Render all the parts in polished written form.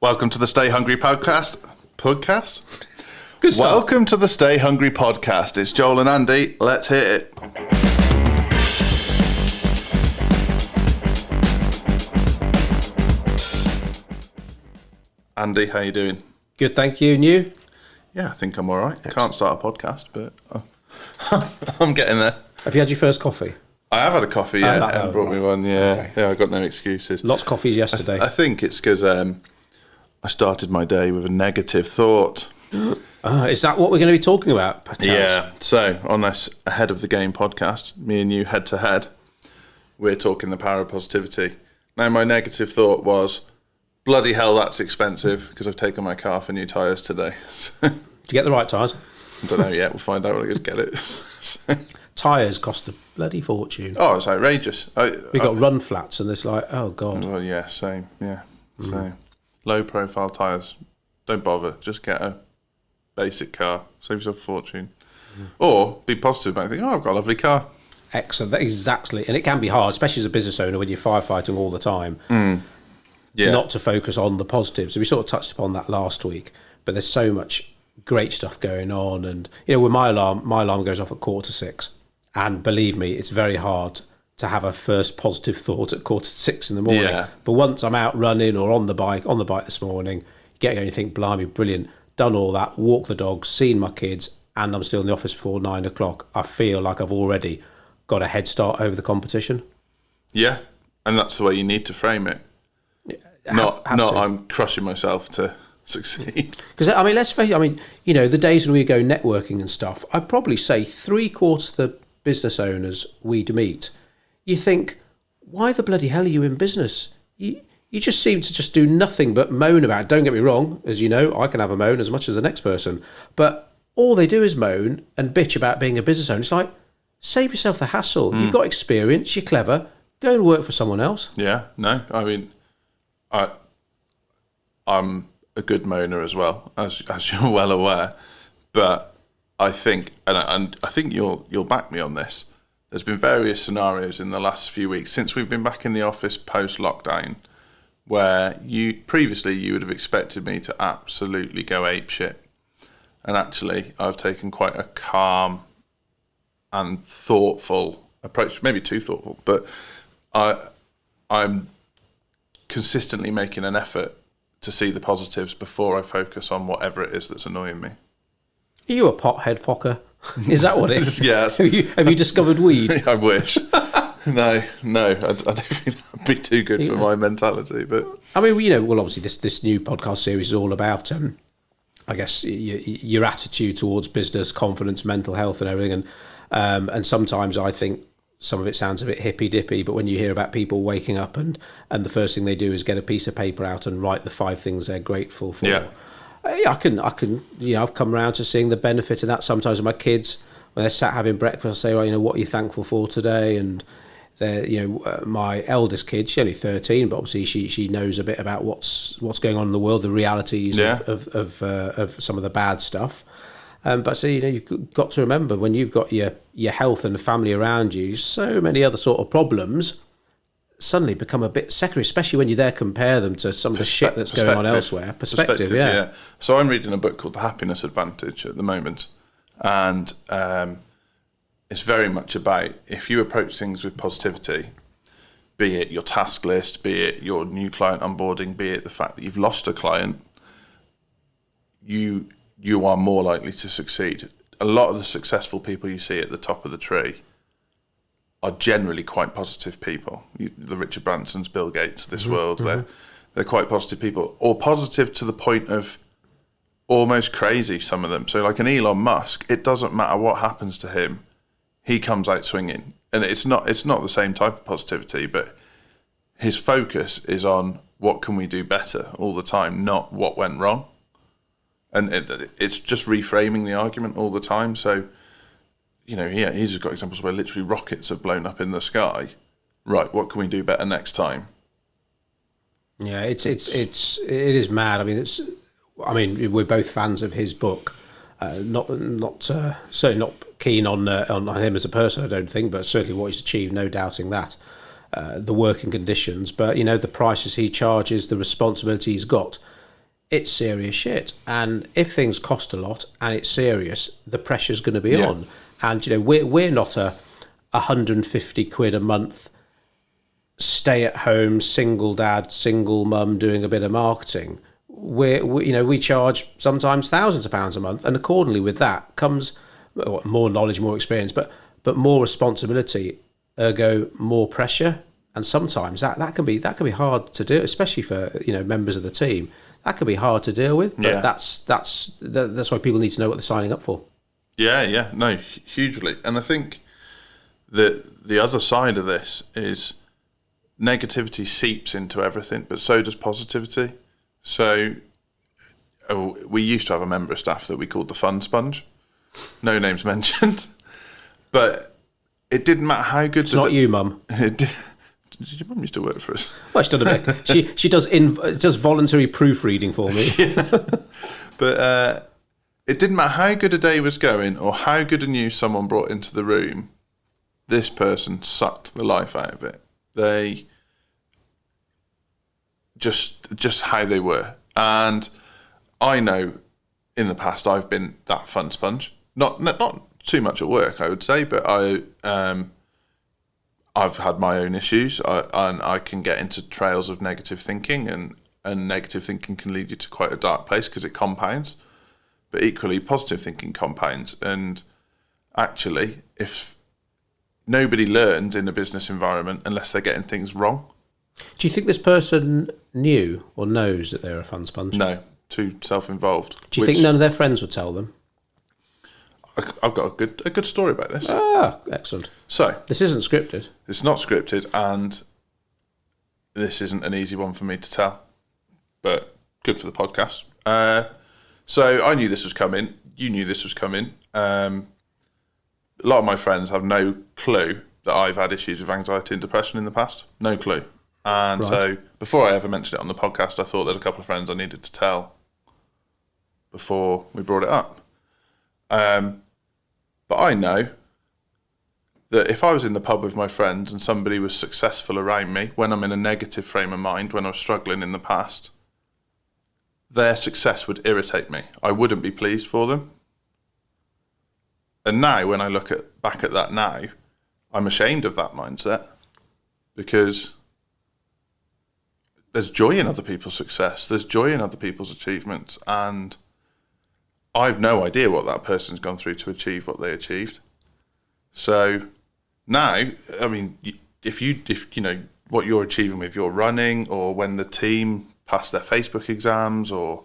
Welcome to the Stay Hungry podcast. Good start. Welcome to the Stay Hungry podcast. It's Joel and Andy. Let's hit it. Andy, how you doing? Good, thank you. And you? Yeah, I think I'm all right. Can't start a podcast, but I'm getting there. Have you had your first coffee? I have had a coffee, yeah. Em brought me one, yeah. Okay. Yeah, I got no excuses. Lots of coffees yesterday. I think it's because I started my day with a negative thought. Is that what we're going to be talking about, perchance? Yeah, so on this Ahead of the Game podcast, me and you head to head, we're talking the power of positivity. Now, my negative thought was, bloody hell, that's expensive, because I've taken my car for new tyres today. Did you get the right tyres? I don't know yet, we'll find out when I get it. Tyres cost a bloody fortune. Oh, it's outrageous. We got run flats and it's like, oh God. Well, yeah, same, yeah, same. Low profile tyres, don't bother, just get a basic car, save yourself a fortune. Or be positive about it, think, oh, I've got a lovely car. Excellent, exactly. And it can be hard, especially as a business owner when you're firefighting all the time, not to focus on the positives. So we sort of touched upon that last week, but there's so much great stuff going on. And, you know, when my alarm goes off at 5:45. And believe me, it's very hard to have a first positive thought at 5:45 in the morning. Yeah. But once I'm out running or on the bike this morning, you get going and you think, blimey, brilliant, done all that, walk the dog, seen my kids, and I'm still in the office before 9 o'clock. I feel like I've already got a head start over the competition. Yeah, and that's the way you need to frame it. Not I'm crushing myself to succeed. Because, I mean, let's face it, I mean, you know, the days when we go networking and stuff, I'd probably say 3/4 of the business owners we'd meet, you think, why the bloody hell are you in business? You just seem to just do nothing but moan about it. Don't get me wrong, as you know, I can have a moan as much as the next person, but all they do is moan and bitch about being a business owner. It's like, save yourself the hassle. You've got experience, you're clever, go and work for someone else. Yeah, no, I mean, I'm a good moaner as well, as you're well aware, but I think, and I think you'll back me on this, there's been various scenarios in the last few weeks since we've been back in the office post-lockdown where you would have expected me to absolutely go apeshit. And actually, I've taken quite a calm and thoughtful approach, maybe too thoughtful, but I'm consistently making an effort to see the positives before I focus on whatever it is that's annoying me. Are you a pothead focker? Is that what it is? Yes. Have you discovered weed? I wish. No, I don't think that'd be too good for my mentality. But I mean, you know, well, obviously this new podcast series is all about, I guess, your attitude towards business, confidence, mental health, and everything. And sometimes I think some of it sounds a bit hippy dippy, but when you hear about people waking up and the first thing they do is get a piece of paper out and write the 5 things they're grateful for. Yeah. I can, you know, I've come around to seeing the benefit of that. Sometimes with my kids, when they're sat having breakfast, I say, well, you know, what are you thankful for today? And they're, you know, my eldest kid, she's only 13, but obviously she knows a bit about what's going on in the world, the realities of some of the bad stuff. But so, you know, you've got to remember when you've got your health and the family around you, so many other sort of problems suddenly become a bit secondary, especially when you there compare them to some of the shit that's going on elsewhere. Perspective, yeah. So I'm reading a book called The Happiness Advantage at the moment, and it's very much about if you approach things with positivity, be it your task list, be it your new client onboarding, be it the fact that you've lost a client, you are more likely to succeed. A lot of the successful people you see at the top of the tree are generally quite positive people. The Richard Bransons, Bill Gates, this world, they're quite positive people, or positive to the point of almost crazy, some of them. So like an Elon Musk, it doesn't matter what happens to him, he comes out swinging. And it's not the same type of positivity, but his focus is on what can we do better all the time, not what went wrong. And it's just reframing the argument all the time. So, you know, yeah, he's got examples where literally rockets have blown up in the sky. Right, what can we do better next time? Yeah, it is mad. I mean, we're both fans of his book. Certainly not keen on him as a person, I don't think, but certainly what he's achieved, no doubting that. The working conditions, but you know, the prices he charges, the responsibility he's got. it's serious shit. And if things cost a lot and it's serious, the pressure's going to be on. And, we're not a 150 quid a month stay at home, single dad, single mum doing a bit of marketing. We charge sometimes thousands of pounds a month. And accordingly with that comes more knowledge, more experience, but more responsibility, ergo more pressure. And sometimes that can be hard to do, especially for members of the team. That can be hard to deal with. But that's why people need to know what they're signing up for. Yeah, no, hugely. And I think that the other side of this is negativity seeps into everything, but so does positivity. So we used to have a member of staff that we called the fun sponge. No names mentioned, but it didn't matter how good. It's not you, Mum. Did your mum used to work for us? Well, she does a bit. She does voluntary proofreading for me. But it didn't matter how good a day was going or how good a news someone brought into the room. This person sucked the life out of it. They just how they were, and I know in the past I've been that fun sponge. Not too much at work, I would say, but I've had my own issues, and I can get into trails of negative thinking, and negative thinking can lead you to quite a dark place because it compounds. But equally, positive thinking compounds, and actually, if nobody learns in a business environment unless they're getting things wrong. Do you think this person knew or knows that they're a fun sponge? No, too self-involved. Do you think none of their friends would tell them? I've got a good story about this. Ah, excellent. So this isn't scripted. It's not scripted, and this isn't an easy one for me to tell, but good for the podcast. So I knew this was coming. You knew this was coming. A lot of my friends have no clue that I've had issues with anxiety and depression in the past. No clue. And so before I ever mentioned it on the podcast, I thought there's a couple of friends I needed to tell before we brought it up. But I know that if I was in the pub with my friends and somebody was successful around me, when I'm in a negative frame of mind, when I was struggling in the past, their success would irritate me. I wouldn't be pleased for them. And now, when I look back at that now, I'm ashamed of that mindset, because there's joy in other people's success. There's joy in other people's achievements. And I've no idea what that person's gone through to achieve what they achieved. So now, I mean, if you know what you're achieving with your running, or when the team passed their Facebook exams, or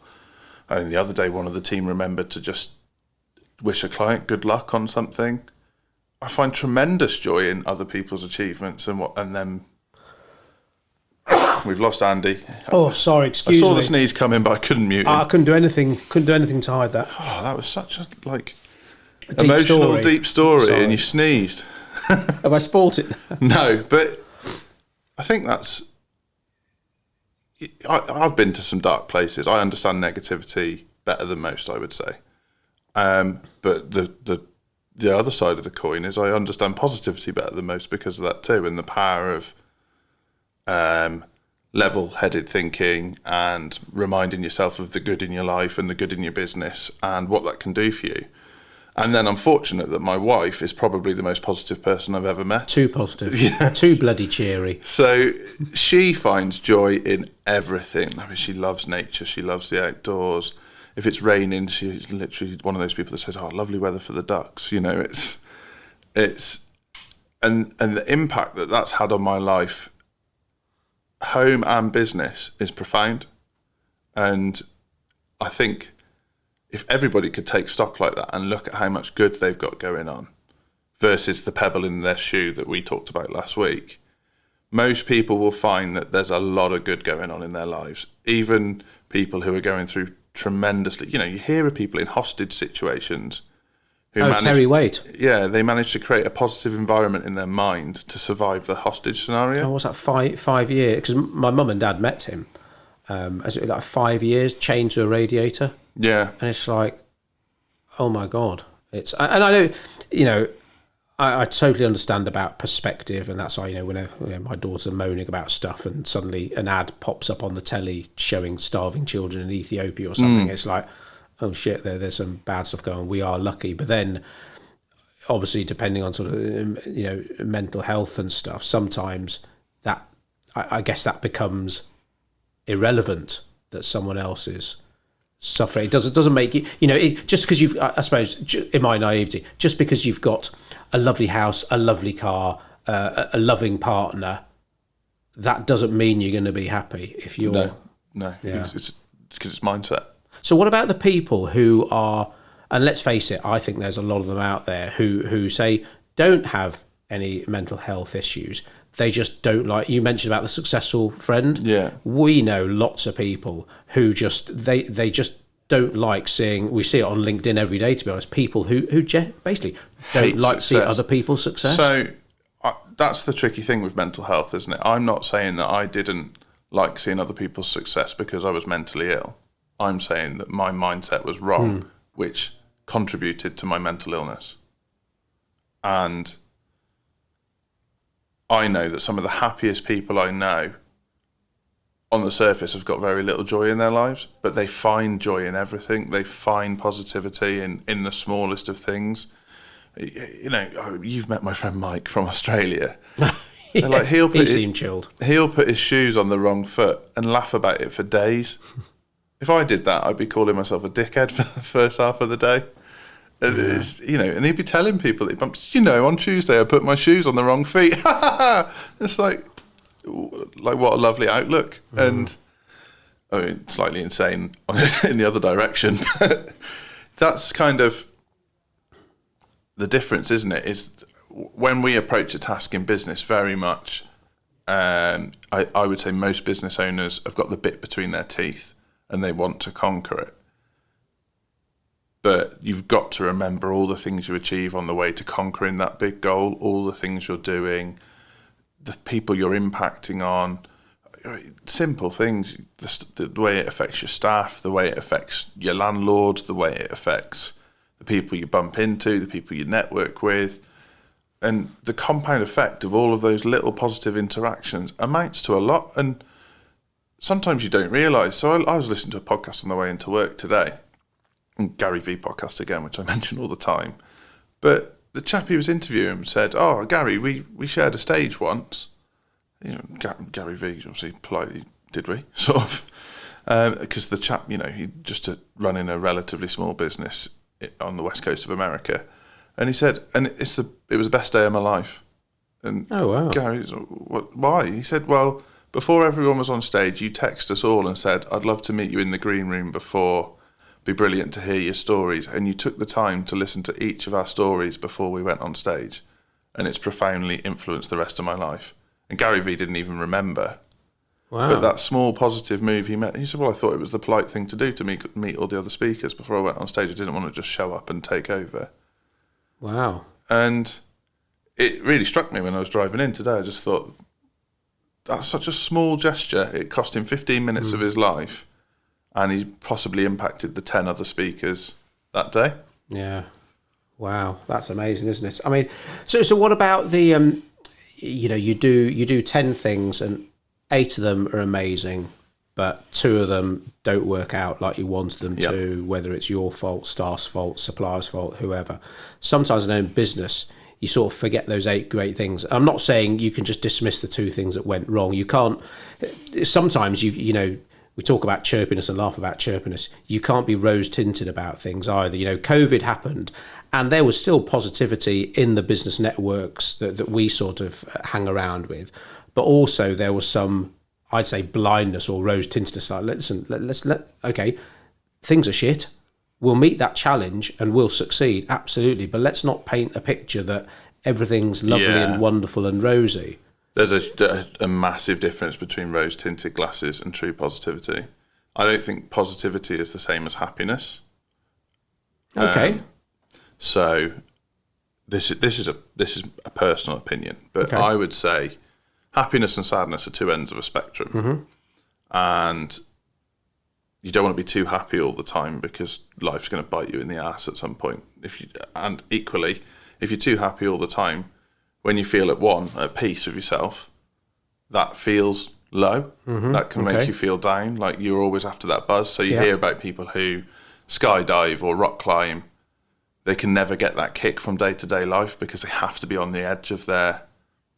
the other day one of the team remembered to just wish a client good luck on something, I find tremendous joy in other people's achievements and them. We've lost Andy. Oh, sorry, excuse me. I saw the sneeze coming, but I couldn't mute him. I couldn't do anything to hide that. Oh, that was such a emotional, deep story, sorry. And you sneezed. Have I spoilt it? No, but I think that's. I've been to some dark places. I understand negativity better than most, I would say. But the other side of the coin is I understand positivity better than most because of that too, and the power of level-headed thinking and reminding yourself of the good in your life and the good in your business and what that can do for you. And then I'm fortunate that my wife is probably the most positive person I've ever met. Too positive. Yes. Too bloody cheery. So she finds joy in everything. I mean, she loves nature. She loves the outdoors. If it's raining, she's literally one of those people that says, "Oh, lovely weather for the ducks." You know, it's and the impact that that's had on my life, home and business, is profound. And I think if everybody could take stock like that and look at how much good they've got going on versus the pebble in their shoe that we talked about last week, most people will find that there's a lot of good going on in their lives. Even people who are going through tremendously, you hear of people in hostage situations who Terry Waite. Yeah, they manage to create a positive environment in their mind to survive the hostage scenario. Oh, what's that, 5 years? Because my mum and dad met him. As it like 5 years, chained to a radiator. Yeah. And it's like, oh my God. And I know, I totally understand about perspective, and that's why, when my daughter's moaning about stuff, and suddenly an ad pops up on the telly showing starving children in Ethiopia or something. It's like, oh shit, there's some bad stuff going on. We are lucky, but then obviously depending on sort of mental health and stuff, sometimes that I guess that becomes irrelevant that someone else is suffering. It doesn't make you, just because you've, I suppose, in my naivety, just because you've got a lovely house, a lovely car, a loving partner, that doesn't mean you're going to be happy if you're... No, it's because it's mindset. So what about the people who are, and let's face it, I think there's a lot of them out there who say don't have any mental health issues. They just don't like, you mentioned about the successful friend. Yeah. We know lots of people who just, they just don't like seeing, we see it on LinkedIn every day, to be honest, people who basically don't like to see other people's success. So that's the tricky thing with mental health, isn't it? I'm not saying that I didn't like seeing other people's success because I was mentally ill. I'm saying that my mindset was wrong, which contributed to my mental illness. And I know that some of the happiest people I know on the surface have got very little joy in their lives, but they find joy in everything. They find positivity in the smallest of things. You've met my friend Mike from Australia. Yeah, like he seemed chilled. He'll put his shoes on the wrong foot and laugh about it for days. If I did that, I'd be calling myself a dickhead for the first half of the day. And it's, and he'd be telling people that he bumps, on Tuesday I put my shoes on the wrong feet. It's like what a lovely outlook. And I mean, slightly insane in the other direction. That's kind of the difference, isn't it? Is when we approach a task in business, very much, I would say most business owners have got the bit between their teeth and they want to conquer it. But you've got to remember all the things you achieve on the way to conquering that big goal, all the things you're doing, the people you're impacting on, simple things, the way it affects your staff, the way it affects your landlord, the way it affects the people you bump into, the people you network with. And the compound effect of all of those little positive interactions amounts to a lot. And sometimes you don't realise. So I was listening to a podcast on the way into work today, Gary V podcast again, which I mention all the time. But the chap he was interviewing said, "Oh, Gary, we shared a stage once." Gary V obviously politely, "Did we?" sort of, because the chap, he just running a relatively small business on the west coast of America, and he said, "And it was the best day of my life." And oh wow, Gary, why? He said, "Well, before everyone was on stage, you texted us all and said, I'd love to meet you in the green room before. Be brilliant to hear your stories, and you took the time to listen to each of our stories before we went on stage, and it's profoundly influenced the rest of my life." And Gary V didn't even remember. Wow. But that small positive move he said, "Well, I thought it was the polite thing to do to meet all the other speakers before I went on stage. I didn't want to just show up and take over." Wow. And it really struck me when I was driving in today. I just thought, that's such a small gesture. It cost him 15 minutes of his life, and he possibly impacted the 10 other speakers that day. Yeah. Wow, that's amazing, isn't it? I mean, so what about the you do 10 things and 8 of them are amazing, but 2 of them don't work out like you wanted them to, whether it's your fault, staff's fault, supplier's fault, whoever. Sometimes in business, you sort of forget those 8 great things. I'm not saying you can just dismiss the 2 things that went wrong. You can't. Sometimes we talk about chirpiness and laugh about chirpiness. You can't be rose-tinted about things either. COVID happened, and there was still positivity in the business networks that we sort of hang around with. But also there was some, I'd say, blindness or rose-tintedness. Like, okay, things are shit. We'll meet that challenge and we'll succeed, absolutely. But let's not paint a picture that everything's lovely and wonderful and rosy. There's a massive difference between rose-tinted glasses and true positivity. I don't think positivity is the same as happiness. Okay. So this is a personal opinion, but I would say happiness and sadness are 2 ends of a spectrum, and you don't want to be too happy all the time because life's going to bite you in the ass at some point. And equally, If you're too happy all the time, when you feel at peace with yourself, that feels low. That can make you feel down, like you're always after that buzz. So you hear about people who skydive or rock climb. They can never get that kick from day-to-day life because they have to be on the edge of their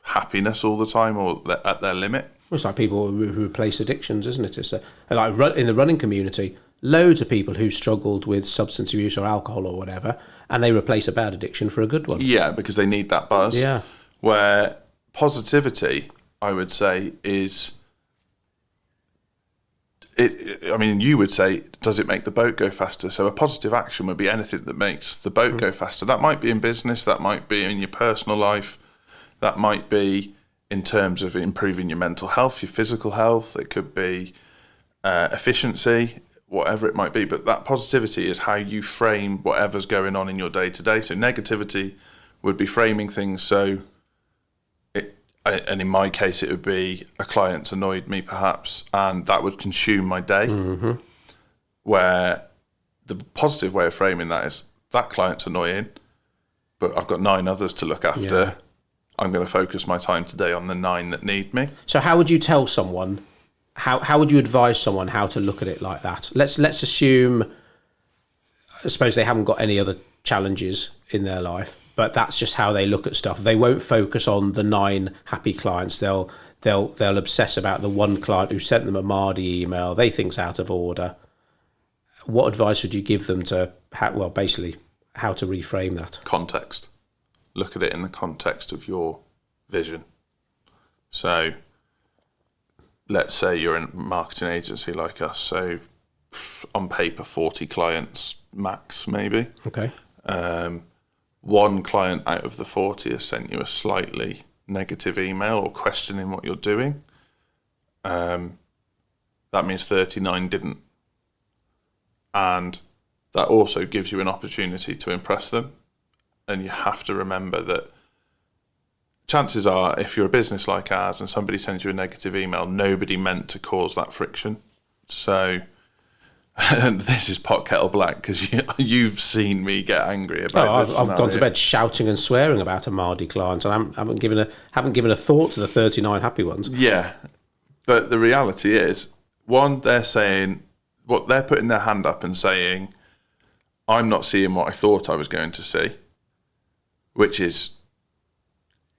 happiness all the time or at their limit. It's like people who replace addictions, isn't it? It's like in the running community, loads of people who struggled with substance abuse or alcohol or whatever, and they replace a bad addiction for a good one. Yeah, because they need that buzz. Yeah. Where positivity, I would say, is... I mean, you would say, does it make the boat go faster? So a positive action would be anything that makes the boat go faster. That might be in business, that might be in your personal life, that might be in terms of improving your mental health, your physical health. It could be efficiency, whatever it might be. But that positivity is how you frame whatever's going on in your day-to-day. So negativity would be framing things so... And in my case, it would be a client's annoyed me, perhaps, and that would consume my day. Where the positive way of framing that is, that client's annoying, but I've got 9 others to look after. Yeah. I'm going to focus my time today on the 9 that need me. So how would you tell someone, how would you advise someone how to look at it like that? Let's assume, I suppose they haven't got any other challenges in their life, but that's just how they look at stuff. They won't focus on the 9 happy clients. They'll obsess about the one client who sent them a Mardy email they think's out of order. What advice would you give them to basically how to reframe that? Context. Look at it in the context of your vision. So let's say you're a marketing agency like us. So on paper, 40 clients max, maybe. Okay. One client out of the 40 has sent you a slightly negative email or questioning what you're doing. That means 39 didn't. And that also gives you an opportunity to impress them. And you have to remember that chances are, if you're a business like ours and somebody sends you a negative email, nobody meant to cause that friction. So... And this is pot kettle black because you've seen me get angry about this. I've gone to bed shouting and swearing about a Mardy client, and I haven't given a thought to the 39 happy ones. Yeah, but the reality is, one, they're saying they're putting their hand up and saying, "I'm not seeing what I thought I was going to see," which is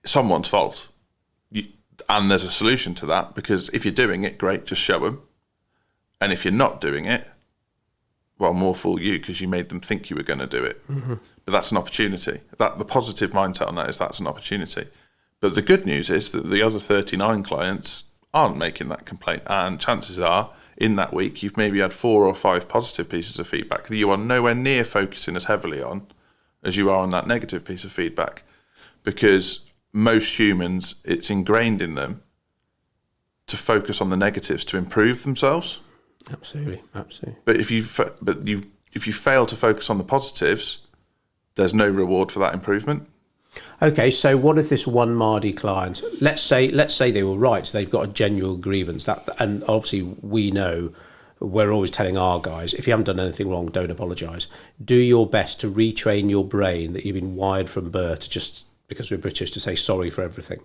someone's fault. And there's a solution to that, because if you're doing it, great, just show them, and if you're not doing it, well, more fool you because you made them think you were going to do it. But that's an opportunity. The positive mindset on that is that's an opportunity. But the good news is that the other 39 clients aren't making that complaint. And chances are, in that week, you've maybe had 4 or 5 positive pieces of feedback that you are nowhere near focusing as heavily on as you are on that negative piece of feedback. Because most humans, it's ingrained in them to focus on the negatives to improve themselves. Absolutely. But if you fail to focus on the positives, there's no reward for that improvement. Okay, so what if this one Mardy client, let's say they were right, so they've got a genuine grievance, and obviously we know, we're always telling our guys, if you haven't done anything wrong, don't apologise. Do your best to retrain your brain that you've been wired from birth, just because we're British, to say sorry for everything.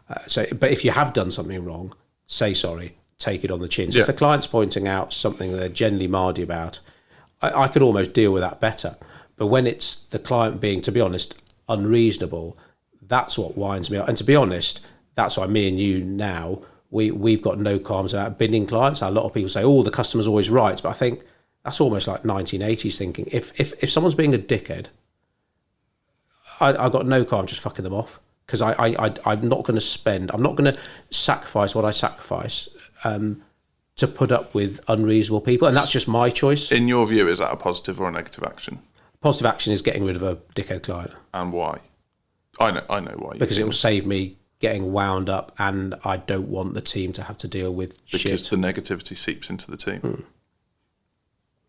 But if you have done something wrong, say sorry. Take it on the chin. So if the client's pointing out something that they're generally Mardy about, I could almost deal with that better. But when it's the client being, to be honest, unreasonable, that's what winds me up. And to be honest, that's why me and you now, we've got no qualms about bidding clients. A lot of people say, oh, the customer's always right. But I think that's almost like 1980s thinking. If someone's being a dickhead, I've got no qualms just fucking them off. Because I'm not going to sacrifice what I sacrifice to put up with unreasonable people, and that's just my choice. In your view, is that a positive or a negative action? Positive action is getting rid of a dickhead client. And why? I know why. Because it will save me getting wound up, and I don't want the team to have to deal with shit. Because the negativity seeps into the team.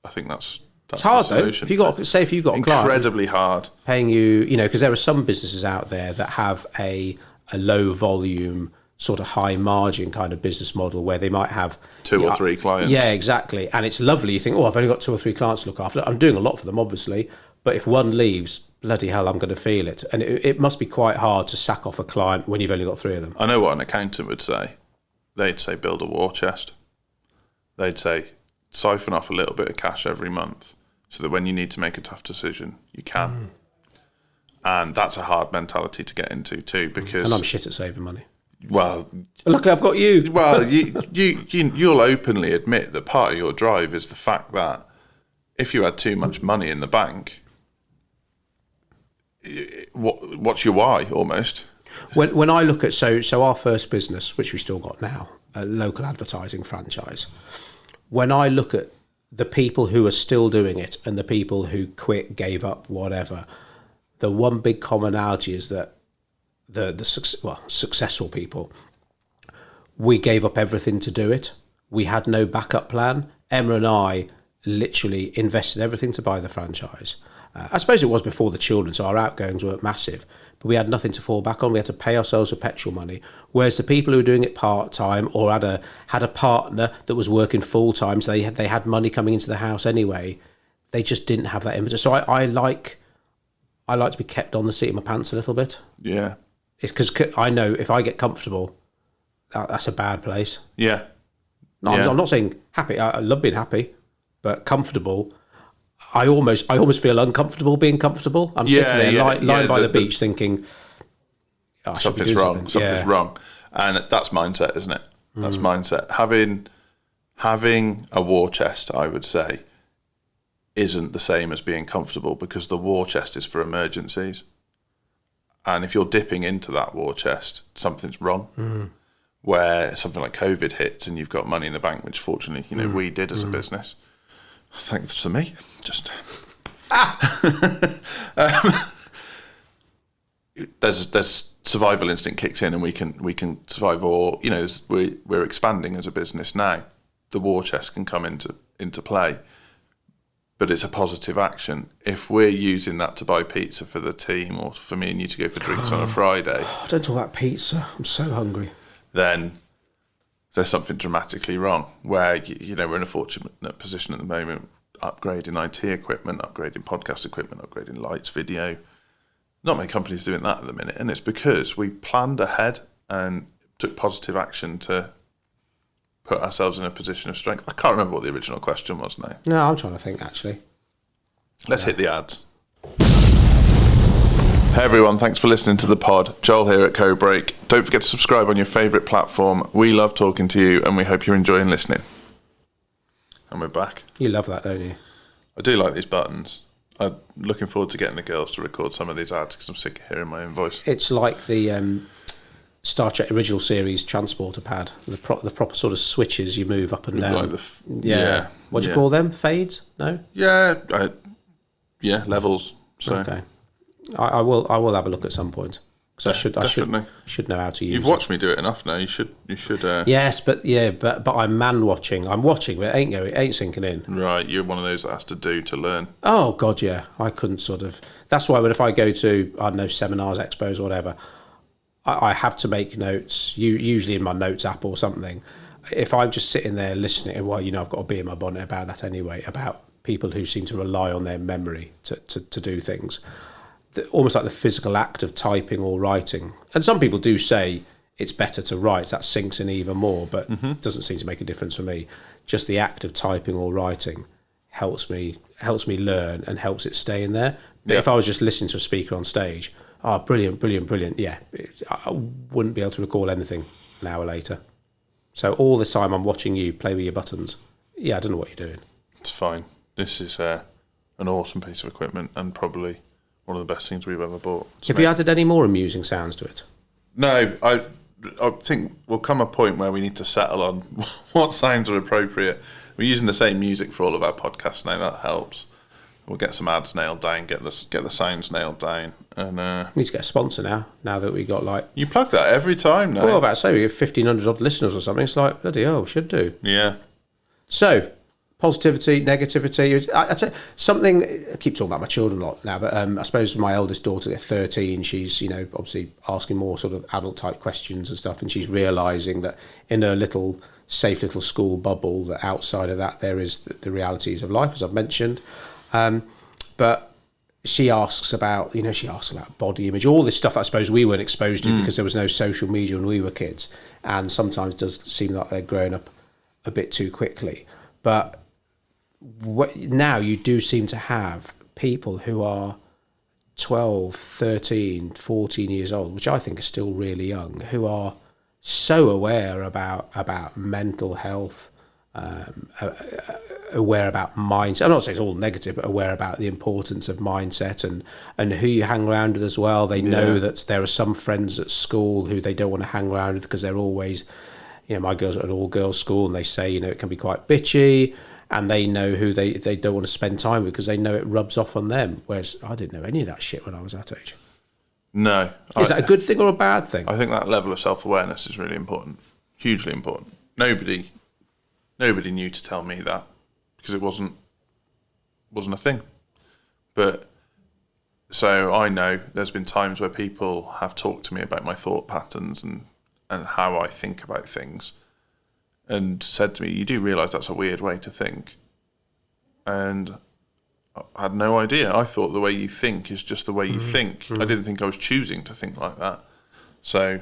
I think that's it's hard the solution. Though. If you've got a client incredibly hard paying you, because there are some businesses out there that have a low volume, sort of high margin kind of business model where they might have 2 or 3 clients. Yeah, exactly. And it's lovely. You think, I've only got 2 or 3 clients to look after. I'm doing a lot for them, obviously, But if one leaves, bloody hell, I'm going to feel it. And it must be quite hard to sack off a client when you've only got 3 of them. I know what an accountant would say. They'd say build a war chest. They'd say siphon off a little bit of cash every month so that when you need to make a tough decision, you can. And that's a hard mentality to get into too, because... And I'm shit at saving money. Well... Luckily, I've got you. Well, you'll openly admit that part of your drive is the fact that if you had too much money in the bank, what's your why, almost? When I look at... So our first business, which we still got now, a local advertising franchise, when I look at the people who are still doing it and the people who quit, gave up, whatever, the one big commonality is that the successful people, we gave up everything to do it. We had no backup plan. Emma and I literally invested everything to buy the franchise. I suppose it was before the children, so our outgoings weren't massive, but we had nothing to fall back on. We had to pay ourselves with petrol money. Whereas the people who were doing it part-time or had a partner that was working full-time, so they had money coming into the house anyway, they just didn't have that impetus. So I like to be kept on the seat of my pants a little bit. Yeah. Because I know if I get comfortable, that's a bad place. Yeah. No, Yeah. I'm not saying happy. I love being happy, but comfortable. I almost feel uncomfortable being comfortable. I'm sitting there lying by the beach thinking, oh, something's wrong. Something's wrong, and that's mindset, isn't it? That's mindset. Having a war chest, I would say, isn't the same as being comfortable, because the war chest is for emergencies, and if you're dipping into that war chest, something's wrong. Where something like COVID hits and you've got money in the bank, which fortunately, we did as a business. Thanks to me. Just there's survival instinct kicks in, and we can survive. Or we're expanding as a business now. The war chest can come into play, but it's a positive action. If we're using that to buy pizza for the team, or for me and you to go for drinks on a Friday, don't talk about pizza. I'm so hungry. Then there's something dramatically wrong. Where we're in a fortunate position at the moment, upgrading IT equipment, upgrading podcast equipment, upgrading lights, video. Not many companies doing that at the minute, and it's because we planned ahead and took positive action to put ourselves in a position of strength. I can't remember what the original question was now. No, I'm trying to think actually. Let's hit the ads. Hey everyone, thanks for listening to the pod. Joel here at Codebreak. Don't forget to subscribe on your favourite platform. We love talking to you, and we hope you're enjoying listening. And we're back. You love that, don't you? I do like these buttons. I'm looking forward to getting the girls to record some of these ads because I'm sick of hearing my own voice. It's like the Star Trek original series transporter pad. The proper sort of switches you move up and down. Like What do you call them? Fades? No? Yeah, levels. So. Okay. I will have a look at some point, because I should know how to use it. You've watched me do it enough now. You should. Yes, but I'm man watching. I'm watching, but it ain't sinking in. Right, you're one of those that has to do to learn. Oh God, yeah. I couldn't sort of. That's why if I go to seminars, expos, or whatever, I have to make notes. Usually in my notes app or something. If I'm just sitting there listening, I've got to be in my bonnet about that anyway. About people who seem to rely on their memory to do things. Almost like the physical act of typing or writing. And some people do say it's better to write, that sinks in even more, but it doesn't seem to make a difference for me. Just the act of typing or writing helps me learn and helps it stay in there. But if I was just listening to a speaker on stage, brilliant, yeah, I wouldn't be able to recall anything an hour later. So all this time I'm watching you play with your buttons. Yeah, I don't know what you're doing. It's fine. This is an awesome piece of equipment, and probably one of the best things we've ever bought. Have you added any more amusing sounds to it? No, I think we'll come a point where we need to settle on what sounds are appropriate. We're using the same music for all of our podcasts now. That helps. We'll get some ads nailed down, get the sounds nailed down, and we need to get a sponsor now. Now that we got you plug that every time now. Well, about to say we have 1,500 odd listeners or something. It's like bloody hell, should do. Yeah. So. Positivity, negativity. I'd say something. I keep talking about my children a lot now, but I suppose my eldest daughter, at 13, she's obviously asking more sort of adult type questions and stuff, and she's realising that in her little safe little school bubble, that outside of that there is the realities of life, as I've mentioned. But she asks about, body image, all this stuff that I suppose we weren't exposed to because there was no social media when we were kids, and sometimes does seem like they're growing up a bit too quickly. But now you do seem to have people who are 12, 13, 14 years old, which I think are still really young, who are so aware about mental health, aware about mindset. I'm not saying it's all negative, but aware about the importance of mindset and who you hang around with as well. They know that there are some friends at school who they don't want to hang around with because they're always, my girls are at an all-girls school, and they say, it can be quite bitchy, and they know who they don't want to spend time with because they know it rubs off on them. Whereas I didn't know any of that shit when I was that age. No. Is that a good thing or a bad thing? I think that level of self-awareness is really important, hugely important. Nobody knew to tell me that because it wasn't a thing. But so I know there's been times where people have talked to me about my thought patterns and how I think about things, and said to me, "You do realise that's a weird way to think?" And I had no idea. I thought the way you think is just the way you think. I didn't think I was choosing to think like that. So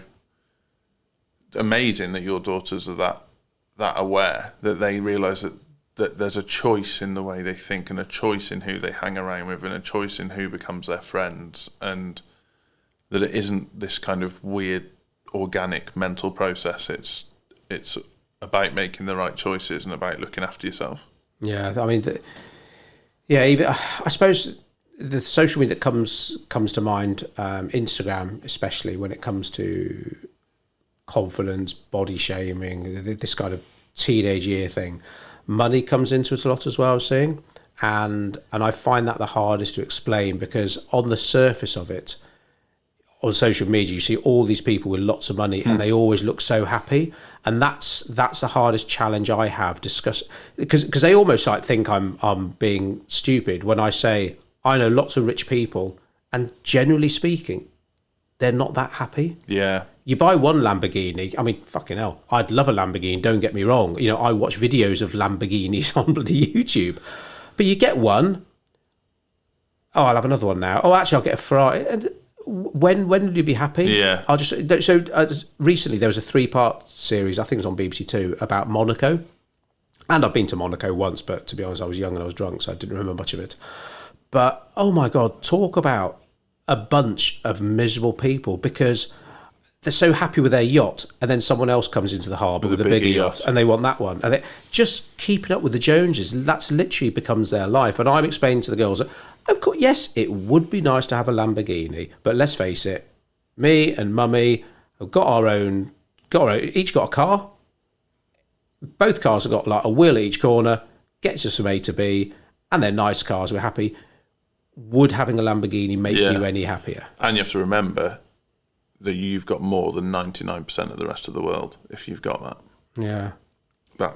amazing that your daughters are that aware, that they realise that there's a choice in the way they think, and a choice in who they hang around with, and a choice in who becomes their friends, and that it isn't this kind of weird organic mental process. It's about making the right choices and about looking after yourself. Yeah, I mean, even I suppose the social media that comes to mind, Instagram especially, when it comes to confidence, body shaming, this kind of teenage year thing. Money comes into it a lot as well, I was saying, and I find that the hardest to explain, because on the surface of it, on social media, you see all these people with lots of money and they always look so happy, and that's the hardest challenge I have because they almost like think I'm being stupid when I say I know lots of rich people, and generally speaking, they're not that happy. Yeah. You buy one Lamborghini, I mean, fucking hell, I'd love a Lamborghini, don't get me wrong. I watch videos of Lamborghinis on bloody YouTube. But you get one, oh, I'll have another one now. Oh, actually, I'll get a Ferrari. And when will you be happy? Yeah. Recently there was a 3-part series, I think it was on BBC Two, about Monaco. And I've been to Monaco once, but to be honest, I was young and I was drunk, so I didn't remember much of it. But, oh my God, talk about a bunch of miserable people, because they're so happy with their yacht, and then someone else comes into the harbour with a bigger yacht, and they want that one. And they just keeping up with the Joneses, that's literally becomes their life. And I'm explaining to the girls that, of course, yes, it would be nice to have a Lamborghini, but let's face it, me and Mummy have got our own, each got a car. Both cars have got like a wheel at each corner, gets us from A to B, and they're nice cars, we're happy. Would having a Lamborghini make you any happier? And you have to remember that you've got more than 99% of the rest of the world if you've got that. Yeah.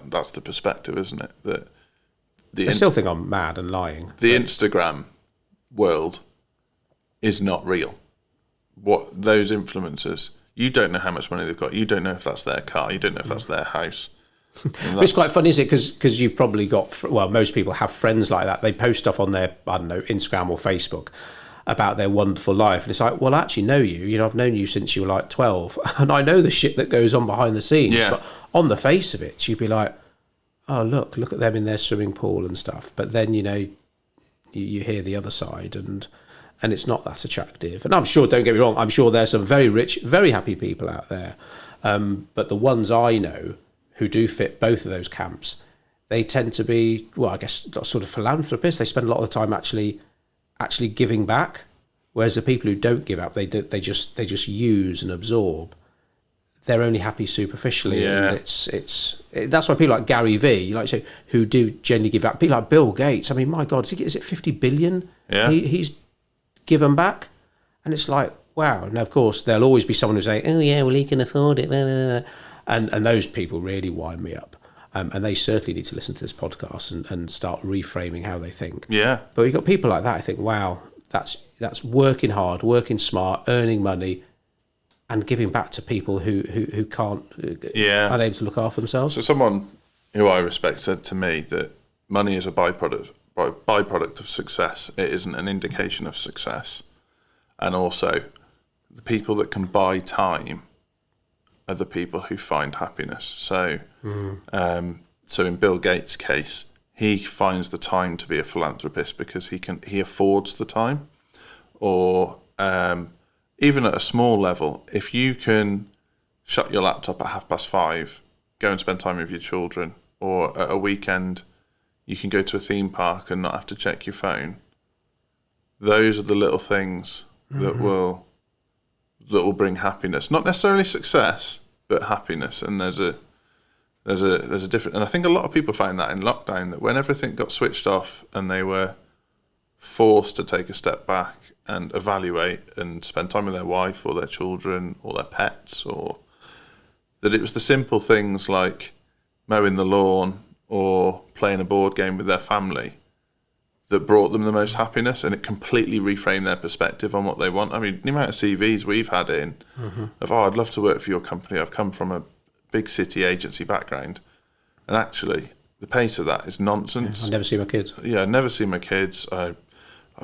That's the perspective, isn't it? That I still think I'm mad and lying. The Instagram world is not real. What those influencers, you don't know how much money they've got. You don't know if that's their car. You don't know if that's their house. It's quite funny, isn't it? Because you've probably got, well, most people have friends like that. They post stuff on their, I don't know, Instagram or Facebook about their wonderful life. And it's like, well, I actually know you. I've known you since you were like 12. And I know the shit that goes on behind the scenes. Yeah. But on the face of it, you'd be like, oh, look at them in their swimming pool and stuff. But then, you hear the other side, and it's not that attractive. And I'm sure, don't get me wrong, I'm sure there's some very rich, very happy people out there. But the ones I know who do fit both of those camps, they tend to be, well, I guess, sort of philanthropists. They spend a lot of the time actually giving back, whereas the people who don't give up, they just use and absorb. They're only happy superficially, and that's why people like Gary Vee, like say, who do genuinely give up. People like Bill Gates. I mean, my God, is it 50 billion? Yeah. He's given back, and it's like, wow. And of course, there'll always be someone who say, oh yeah, well, he can afford it, and those people really wind me up. And they certainly need to listen to this podcast and start reframing how they think. Yeah. But you've got people like that. I think, wow, that's working hard, working smart, earning money, and giving back to people who can't, aren't able to look after themselves. So someone who I respect said to me that money is a byproduct byproduct of success. It isn't an indication of success. And also, the people that can buy time are the people who find happiness. So, so in Bill Gates' case, he finds the time to be a philanthropist because he affords the time. Or even at a small level, if you can shut your laptop at 5:30, go and spend time with your children, or at a weekend you can go to a theme park and not have to check your phone. Those are the little things that will bring happiness, not necessarily success, but happiness. And there's a different, and I think a lot of people found that in lockdown, that when everything got switched off and they were forced to take a step back and evaluate and spend time with their wife or their children or their pets, or that it was the simple things like mowing the lawn or playing a board game with their family that brought them the most happiness, and it completely reframed their perspective on what they want. I mean, the amount of CVs we've had in of, I'd love to work for your company, I've come from a big city agency background, and actually the pace of that is nonsense. I never see my kids. Yeah, I never see my kids.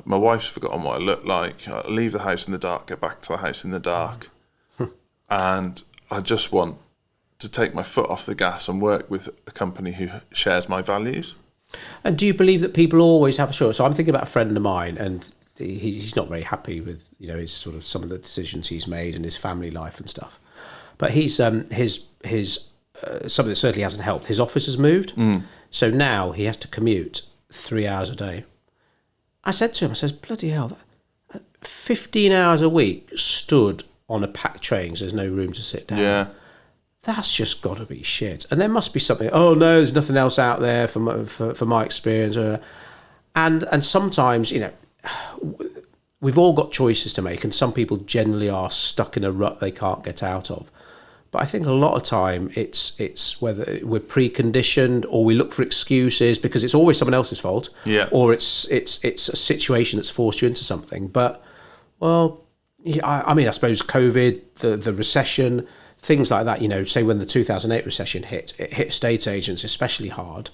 My wife's forgotten what I look like. I leave the house in the dark, get back to the house in the dark, and I just want to take my foot off the gas and work with a company who shares my values. And do you believe that people always have a choice? So I'm thinking about a friend of mine, and he's not very happy with his sort of some of the decisions he's made and his family life and stuff. But he's something that certainly hasn't helped. His office has moved, so now he has to commute 3 hours a day. I said to him, I says, bloody hell, 15 hours a week stood on a packed train because there's no room to sit down. Yeah. That's just got to be shit. And there must be something. Oh no, there's nothing else out there for my experience. And sometimes, we've all got choices to make, and some people generally are stuck in a rut they can't get out of. But I think a lot of time it's whether we're preconditioned or we look for excuses because it's always someone else's fault. Yeah. Or it's a situation that's forced you into something. But I mean, I suppose COVID, the recession, things like that, say when the 2008 recession hit, it hit estate agents especially hard.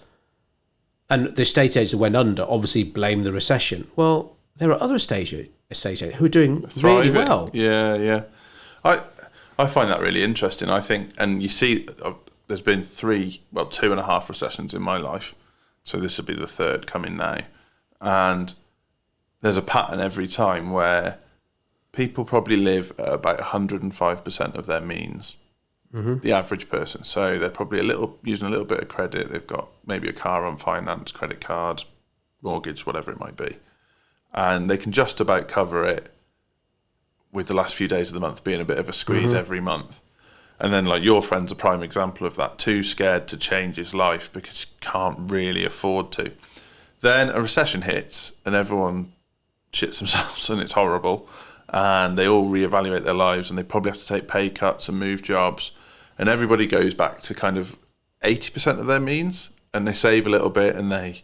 And the estate agents that went under obviously blame the recession. Well, there are other estate agents who are doing really well. Yeah. I find that really interesting. I think, and you see, there's been 2.5 recessions in my life. So this will be the third coming now. And there's a pattern every time where people probably live at about 105% of their means, the average person. So they're probably using a little bit of credit. They've got maybe a car on finance, credit card, mortgage, whatever it might be. And they can just about cover it, with the last few days of the month being a bit of a squeeze every month. And then like your friend's a prime example of that, too scared to change his life because he can't really afford to. Then a recession hits and everyone shits themselves and it's horrible. And they all reevaluate their lives and they probably have to take pay cuts and move jobs. And everybody goes back to kind of 80% of their means, and they save a little bit and they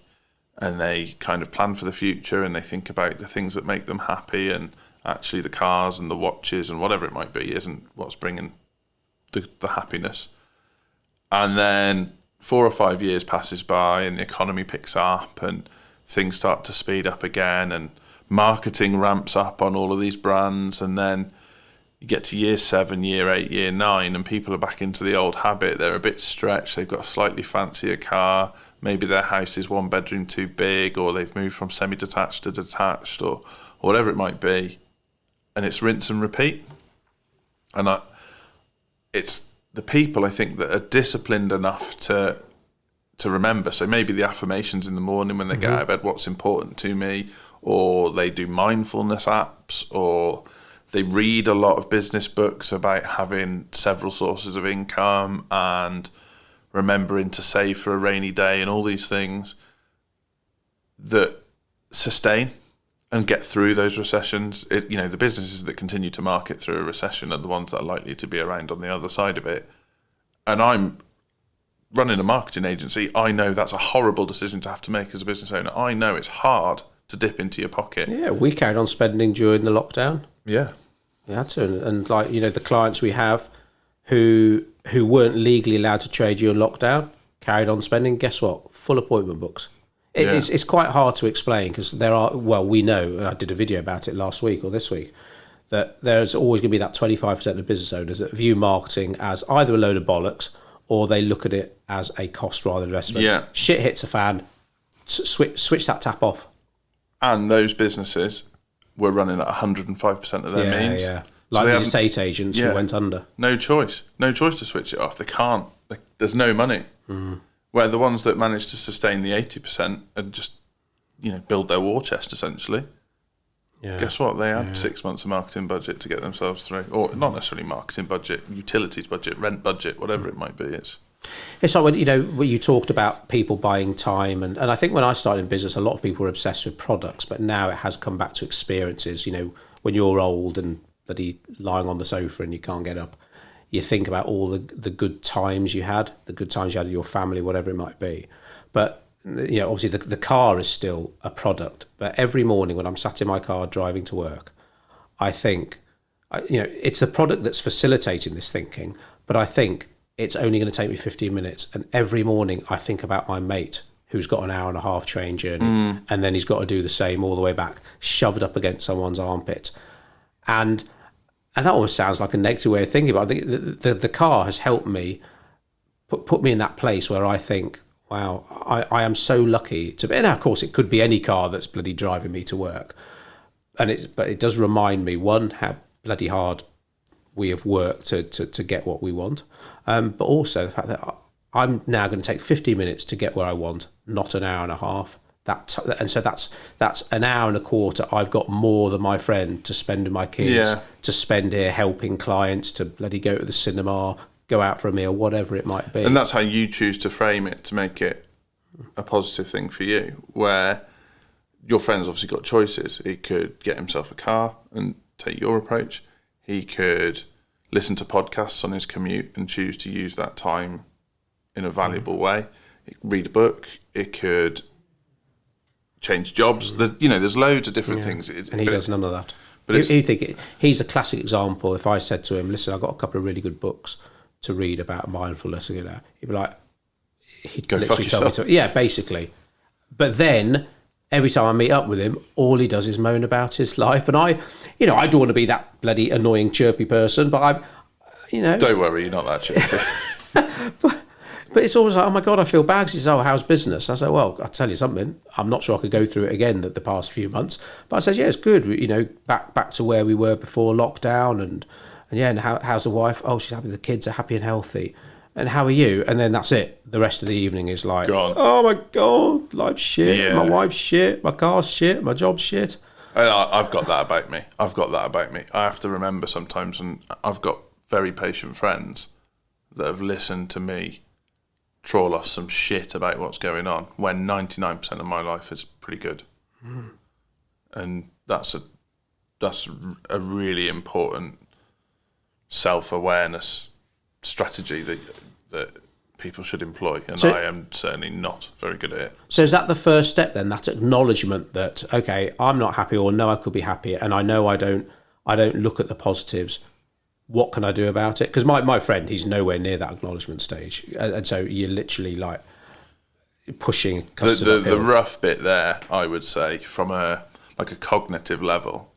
kind of plan for the future and they think about the things that make them happy, and actually the cars and the watches and whatever it might be isn't what's bringing the happiness. And then 4 or 5 years passes by and the economy picks up and things start to speed up again and marketing ramps up on all of these brands, and then you get to year 7, year 8, year 9 and people are back into the old habit. They're a bit stretched, they've got a slightly fancier car, maybe their house is 1 bedroom too big, or they've moved from semi-detached to detached, or whatever it might be. And it's rinse and repeat. And it's the people, I think, that are disciplined enough to remember. So maybe the affirmations in the morning when they get out of bed, what's important to me, or they do mindfulness apps, or they read a lot of business books about having several sources of income and remembering to save for a rainy day, and all these things that sustain and get through those recessions. The businesses that continue to market through a recession are the ones that are likely to be around on the other side of it. And I'm running a marketing agency. I know that's a horrible decision to have to make as a business owner. I know it's hard to dip into your pocket. Yeah, we carried on spending during the lockdown. Yeah. We had to. And the clients we have who weren't legally allowed to trade during lockdown carried on spending. Guess what? Full appointment books. It's quite hard to explain because there are, well, we know, I did a video about it last week or this week, that there's always going to be that 25% of business owners that view marketing as either a load of bollocks or they look at it as a cost rather than investment. Yeah. Shit hits a fan, switch that tap off. And those businesses were running at 105% of their means. Yeah. Like the estate agents who went under. No choice to switch it off. They can't. There's no money. Where the ones that manage to sustain the 80% and just, build their war chest essentially. Yeah. Guess what? They had 6 months of marketing budget to get themselves through, or not necessarily marketing budget, utilities budget, rent budget, whatever it might be. It's like when you talked about people buying time, and I think when I started in business, a lot of people were obsessed with products, but now it has come back to experiences. When you're old and bloody lying on the sofa and you can't get up, you think about all the good times you had, with your family, whatever it might be. But obviously the car is still a product, but every morning when I'm sat in my car driving to work, I think, it's the product that's facilitating this thinking, but I think it's only going to take me 15 minutes. And every morning I think about my mate who's got an hour and a half train journey, and then he's got to do the same all the way back, shoved up against someone's armpit. And that almost sounds like a negative way of thinking, but I think the car has helped me put me in that place where I think, wow, I am so lucky to be. And of course, it could be any car that's bloody driving me to work. But it does remind me, one, how bloody hard we have worked to get what we want. But also the fact that I'm now going to take 50 minutes to get where I want, not an hour and a half. And so that's an hour and a quarter I've got more than my friend to spend with my kids, to spend here helping clients, to bloody go to the cinema, go out for a meal, whatever it might be. And that's how you choose to frame it to make it a positive thing for you, where your friend's obviously got choices. He could get himself a car and take your approach. He could listen to podcasts on his commute and choose to use that time in a valuable way. He could read a book. It could change jobs. There's loads of different things. And he does none of that. But he's a classic example. If I said to him, listen, I've got a couple of really good books to read about mindfulness, he'd be like, he'd go literally fuck yourself. tell me to, basically. But then every time I meet up with him, all he does is moan about his life. And I don't want to be that bloody annoying, chirpy person, but Don't worry, you're not that chirpy. But it's always like, oh my God, I feel bad. He says, oh, how's business? I say, well, I'll tell you something. I'm not sure I could go through it again the past few months. But I says, yeah, it's good. Back to where we were before lockdown. And how's the wife? Oh, she's happy. The kids are happy and healthy. And how are you? And then that's it. The rest of the evening is like, gone. Oh my God, life's shit. Yeah. My wife's shit. My car's shit. My job's shit. I've got that about me. I have to remember sometimes, and I've got very patient friends that have listened to me trawl off some shit about what's going on when 99% of my life is pretty good. And that's a really important self-awareness strategy that people should employ, and I am certainly not very good at it. So is that the first step then, that acknowledgement that, okay, I'm not happy, or no, I could be happier, and I know I don't look at the positives. What can I do about it? Because my friend, he's nowhere near that acknowledgement stage, and so you're literally like pushing the rough bit there, I would say, from a cognitive level,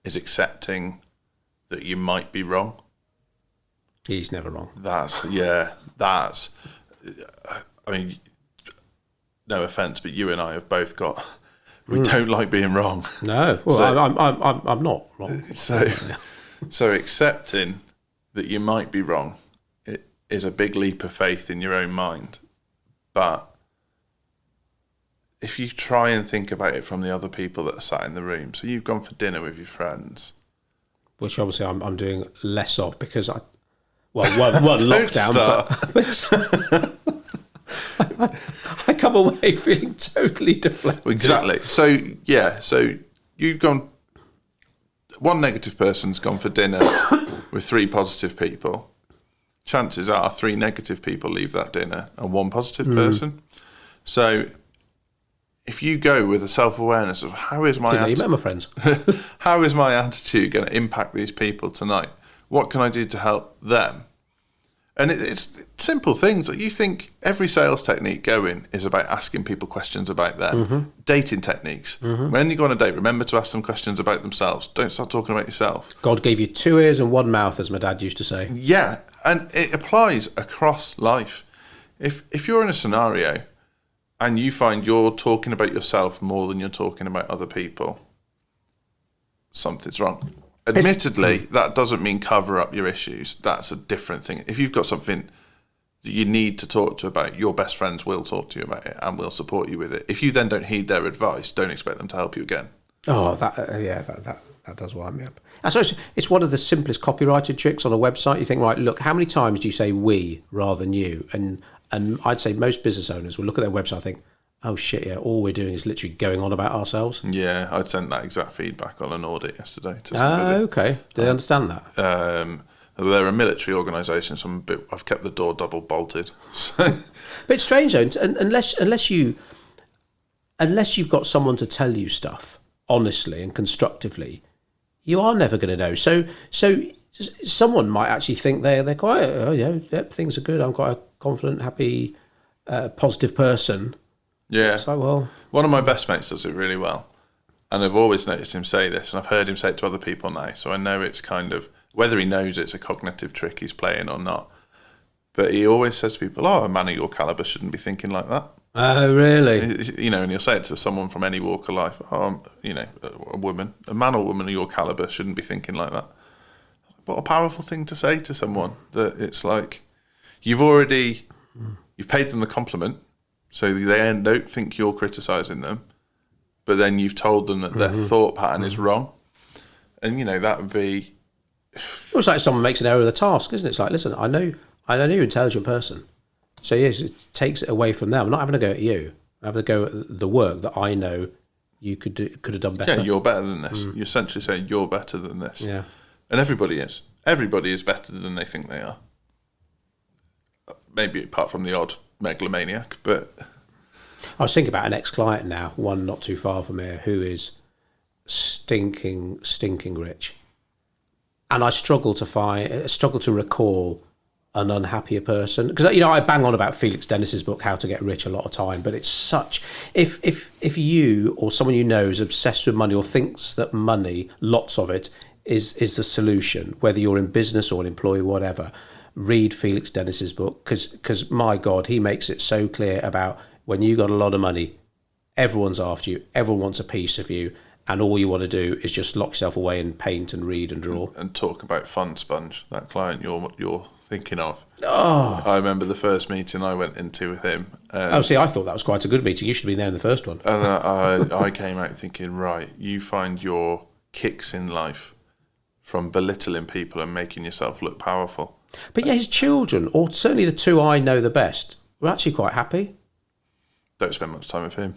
is accepting that you might be wrong. He's never wrong. I mean, no offence, but you and I have both got. We don't like being wrong. No, well, so, I'm not wrong. So accepting that you might be wrong, it is a big leap of faith in your own mind. But if you try and think about it from the other people that are sat in the room, so you've gone for dinner with your friends, which obviously I'm doing less of because one lockdown, but I come away feeling totally deflated. Exactly. So you've gone. One negative person's gone for dinner with 3 positive people. Chances are 3 negative people leave that dinner and 1 positive person. So if you go with a self-awareness of how is my how is my attitude going to impact these people tonight? What can I do to help them? And it's simple things. Like, you think every sales technique going is about asking people questions about them. Dating techniques. When you go on a date, remember to ask them questions about themselves. Don't start talking about yourself. God gave you 2 ears and 1 mouth, as my dad used to say. Yeah, and it applies across life. If you're in a scenario and you find you're talking about yourself more than you're talking about other people, something's wrong. Admittedly, that doesn't mean cover up your issues. That's a different thing. If you've got something that you need to talk to about, your best friends will talk to you about it and will support you with it. If you then don't heed their advice, don't expect them to help you again. Oh, that does wind me up. I suppose it's one of the simplest copyrighted tricks on a website. You think, right, look, how many times do you say we rather than you? And I'd say most business owners will look at their website and think, oh shit, yeah, all we're doing is literally going on about ourselves. Yeah, I'd sent that exact feedback on an audit yesterday to somebody. Okay. Do they understand that? They're a military organisation, so I've kept the door double bolted. But it's strange though, unless you've got someone to tell you stuff honestly and constructively, you are never going to know. So someone might actually think they're quite, things are good. I'm quite a confident, happy, positive person. Yeah. It's like, well, one of my best mates does it really well, and I've always noticed him say this, and I've heard him say it to other people now, so I know it's kind of, whether he knows it's a cognitive trick he's playing or not, but he always says to people, a man of your calibre shouldn't be thinking like that. Oh, really? You know, and he'll say it to someone from any walk of life, a man or woman of your calibre shouldn't be thinking like that. What a powerful thing to say to someone, that it's like, you've paid them the compliment, so they don't think you're criticising them, but then you've told them that their thought pattern is wrong. And, that would be... It's like someone makes an error of the task, isn't it? It's like, listen, I know you're an intelligent person. So, yes, it takes it away from them. I'm not having a go at you. I'm having a go at the work that I know you could have done better. Yeah, you're better than this. You're essentially saying you're better than this. Yeah. And everybody is. Everybody is better than they think they are. Maybe apart from the odd megalomaniac, but... I was thinking about an ex-client now, one not too far from here, who is stinking rich. And I struggle to recall an unhappier person. Because, I bang on about Felix Dennis's book, How to Get Rich, a lot of time, but it's such... If you or someone you know is obsessed with money or thinks that money, lots of it, is the solution, whether you're in business or an employee, whatever... read Felix Dennis's book, because my God, he makes it so clear about when you got a lot of money, everyone's after you, everyone wants a piece of you, and all you want to do is just lock yourself away and paint and read and draw. And talk about Fun Sponge, that client you're thinking of. Oh, I remember the first meeting I went into with him. I thought that was quite a good meeting. You should have been there in the first one. And I came out thinking, right, you find your kicks in life from belittling people and making yourself look powerful. But yeah, his children, or certainly the two I know the best, were actually quite happy. Don't spend much time with him.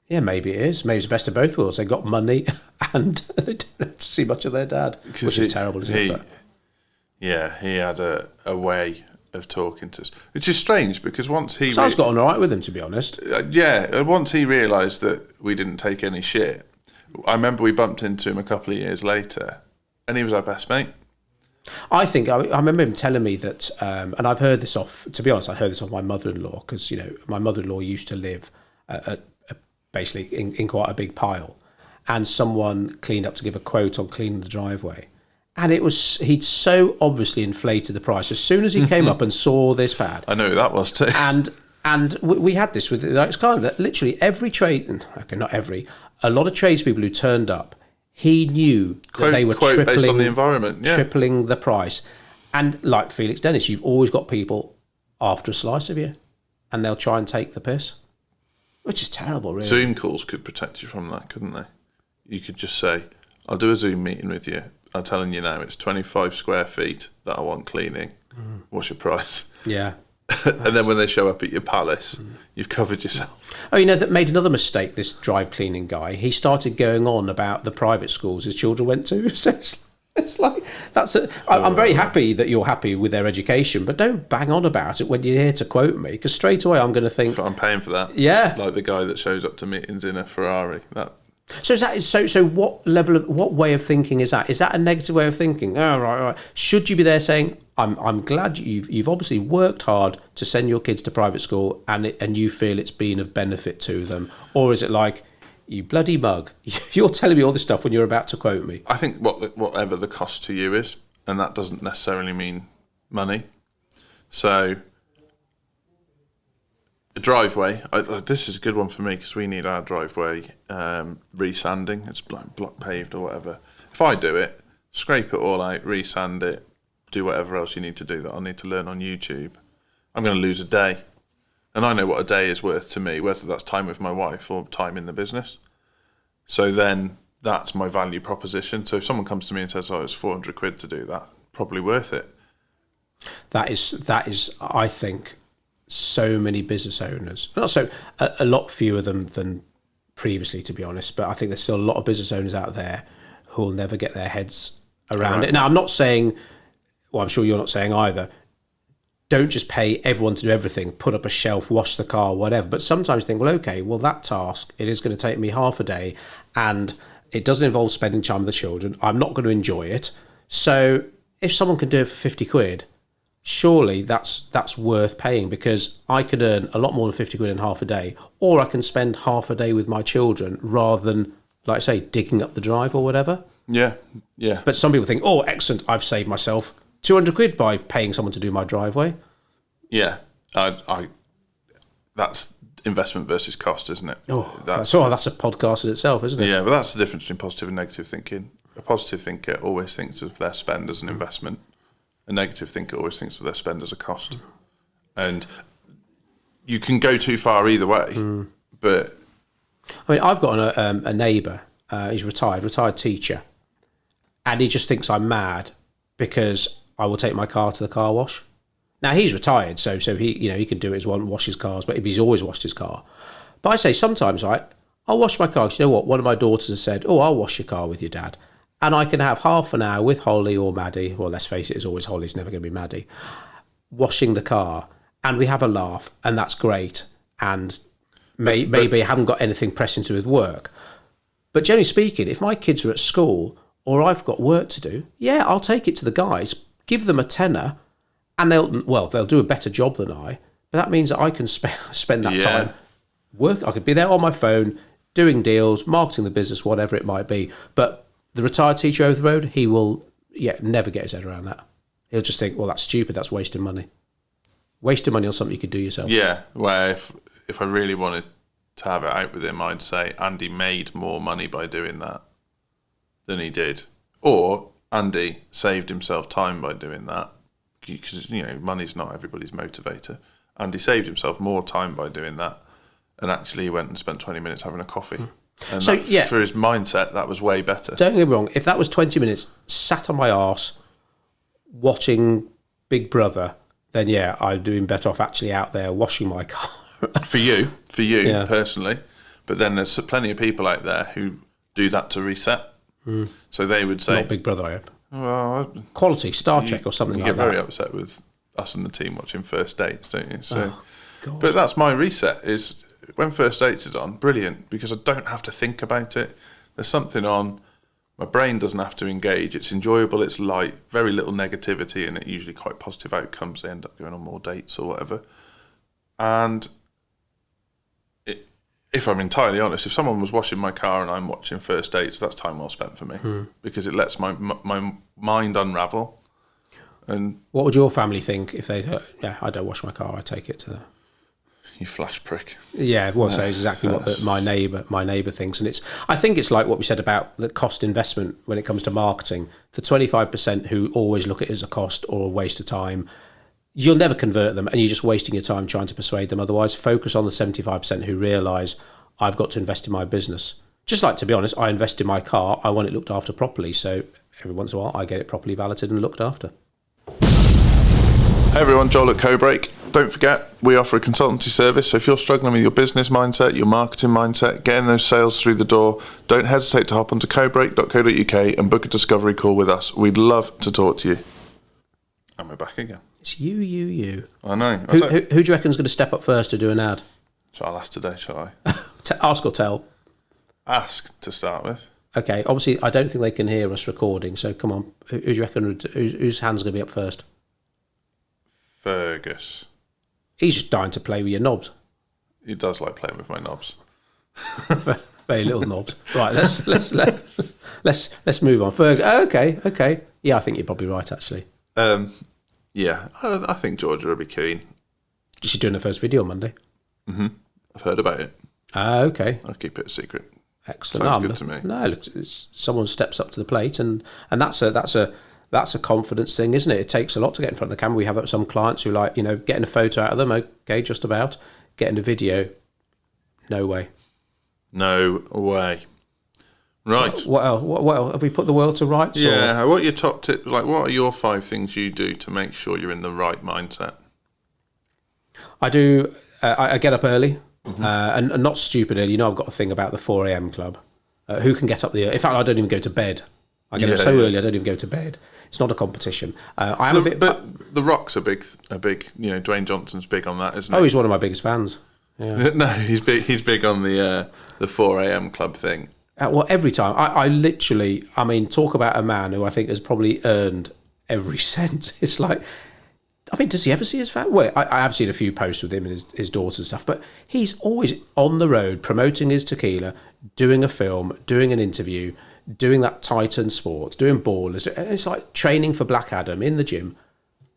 Yeah, maybe it is. Maybe it's the best of both worlds. They got money and they don't have to see much of their dad, which is terrible, isn't it? Yeah, he had a way of talking to us, which is strange because once he... So I've got on all right with him, to be honest. Once he realised that we didn't take any shit, I remember we bumped into him a couple of years later and he was our best mate. I remember him telling me that, and I've heard this off, to be honest, I heard this off my mother-in-law, because, my mother-in-law used to live basically in quite a big pile, and someone cleaned up to give a quote on cleaning the driveway. And he'd so obviously inflated the price. As soon as he came up and saw this pad. I know who that was too. And we had this with the ex-client, that literally every trade, okay, not every, a lot of tradespeople who turned up, he knew that they were based on the environment, tripling the price. And like Felix Dennis, you've always got people after a slice of you, and they'll try and take the piss, which is terrible, really. Zoom calls could protect you from that, couldn't they? You could just say, I'll do a Zoom meeting with you. I'm telling you now, it's 25 square feet that I want cleaning. What's your price? Yeah. And then when they show up at your palace, you've covered yourself. Oh, that made another mistake, this drive cleaning guy. He started going on about the private schools his children went to. So it's like, I'm very happy that you're happy with their education, but don't bang on about it when you're here to quote me, because straight away I'm going to think... I'm paying for that. Yeah. Like the guy that shows up to meetings in a Ferrari. So is that so? What way of thinking is that? Is that a negative way of thinking? Oh, right. Should you be there saying, "I'm glad you've obviously worked hard to send your kids to private school, and you feel it's been of benefit to them," or is it like, "You bloody mug, you're telling me all this stuff when you're about to quote me"? I think whatever the cost to you is, and that doesn't necessarily mean money. So a driveway, this is a good one for me because we need our driveway re-sanding. It's block paved or whatever. If I do it, scrape it all out, re-sand it, do whatever else you need to do that I'll need to learn on YouTube, I'm going to lose a day. And I know what a day is worth to me, whether that's time with my wife or time in the business. So then that's my value proposition. So if someone comes to me and says, "Oh, it's 400 quid to do that," probably worth it. That is, I think, so many business owners, not so a lot fewer than previously, to be honest, but I think there's still a lot of business owners out there who will never get their heads around it. Now, I'm not saying, well, I'm sure you're not saying either, don't just pay everyone to do everything, put up a shelf, wash the car, whatever. But sometimes you think, well, okay, well, that task, it is going to take me half a day and it doesn't involve spending time with the children. I'm not going to enjoy it. So if someone can do it for 50 quid, surely that's worth paying, because I could earn a lot more than 50 quid in half a day, or I can spend half a day with my children rather than, like I say, digging up the drive or whatever. Yeah. But some people think, oh, excellent, I've saved myself 200 quid by paying someone to do my driveway. Yeah. That's investment versus cost, isn't it? That's a podcast in itself, isn't it? Yeah, but that's the difference between positive and negative thinking. A positive thinker always thinks of their spend as an investment. A negative thinker always thinks of their spend as a cost. And you can go too far either way. But I mean, I've got a neighbour, he's retired teacher, and he just thinks I'm mad because I will take my car to the car wash. Now, he's retired, so he can do it as one, wash his cars, but he's always washed his car. But I say sometimes, right, I'll wash my car, because you know what, one of my daughters has said, "Oh, I'll wash your car with your dad." And I can have half an hour with Holly or Maddie, well, let's face it, it's always Holly, it's never going to be Maddie, washing the car, and we have a laugh, and that's great. And maybe I haven't got anything pressing to do with work. But generally speaking, if my kids are at school or I've got work to do, yeah, I'll take it to the guys, give them a tenner, and they'll do a better job than I. But that means that I can spend that time work. I could be there on my phone, doing deals, marketing the business, whatever it might be. But the retired teacher over the road, he will never get his head around that. He'll just think, well, that's stupid, that's wasting money. Wasting money on something you could do yourself. Yeah, where if I really wanted to have it out with him, I'd say Andy made more money by doing that than he did. Or Andy saved himself time by doing that, because, money's not everybody's motivator. Andy saved himself more time by doing that, and actually he went and spent 20 minutes having a coffee. And for his mindset, that was way better. Don't get me wrong, if that was 20 minutes sat on my arse watching Big Brother, then I'd doing better off actually out there washing my car. For you personally. But then there's plenty of people out there who do that to reset. So they would say... Not Big Brother, I hope. Well, Quality, Star Trek or something like that. You get very upset with us and the team watching First Dates, don't you? So, but that's my reset, is when First Dates is on, brilliant, because I don't have to think about it. There's something on, my brain doesn't have to engage. It's enjoyable, it's light, very little negativity, and it usually quite positive outcomes. They end up going on more dates or whatever. And if I'm entirely honest, if someone was washing my car and I'm watching First Dates, that's time well spent for me, because it lets my mind unravel. And what would your family think if they heard, I don't wash my car, I take it to the... You flash prick. Yeah, well, so exactly what my neighbour thinks. And I think it's like what we said about the cost investment when it comes to marketing. The 25% who always look at it as a cost or a waste of time, you'll never convert them, and you're just wasting your time trying to persuade them. Otherwise, focus on the 75% who realise, I've got to invest in my business. Just like, to be honest, I invest in my car, I want it looked after properly. So every once in a while, I get it properly valeted and looked after. Hey everyone, Joel at Codebreak. Don't forget, we offer a consultancy service, so if you're struggling with your business mindset, your marketing mindset, getting those sales through the door, don't hesitate to hop onto codebreak.co.uk and book a discovery call with us. We'd love to talk to you. And we're back again. It's you. I know. Who do you reckon's going to step up first to do an ad? So I'll ask today, shall I? Ask or tell. Ask to start with. Okay, obviously, I don't think they can hear us recording, so come on. Who do you reckon, whose hand's going to be up first? Fergus. He's just dying to play with your knobs. He does like playing with my knobs. Very little knobs. Right, let's move on. Okay. Yeah, I think you're probably right, actually. Yeah, I think Georgia will be keen. She's doing her first video on Monday. Mm-hmm. I've heard about it. Okay. I'll keep it a secret. Excellent. Sounds good to me. No, look, someone steps up to the plate, and that's a confidence thing, isn't it? It takes a lot to get in front of the camera. We have some clients who like, getting a photo out of them, okay, just about. Getting a video, no way. No way. Right. What else? Have we put the world to rights? Yeah. What are your top tips? Like, what are your 5 things you do to make sure you're in the right mindset? I do. I get up early, and not stupid early. I've got a thing about the 4 a.m. club. Who can get up the? In fact, I don't even go to bed. I get up so early. I don't even go to bed. It's not a competition. But The Rock's a big. Dwayne Johnson's big on that, isn't he? Oh, he's one of my biggest fans. Yeah. No, he's big. He's big on the 4 a.m. club thing. Well, every time I literally, talk about a man who I think has probably earned every cent. It's like, does he ever see his family? Well, I have seen a few posts with him and his daughters and stuff, but he's always on the road promoting his tequila, doing a film, doing an interview, doing that Titan Sports, doing Ballers. It's like training for Black Adam in the gym.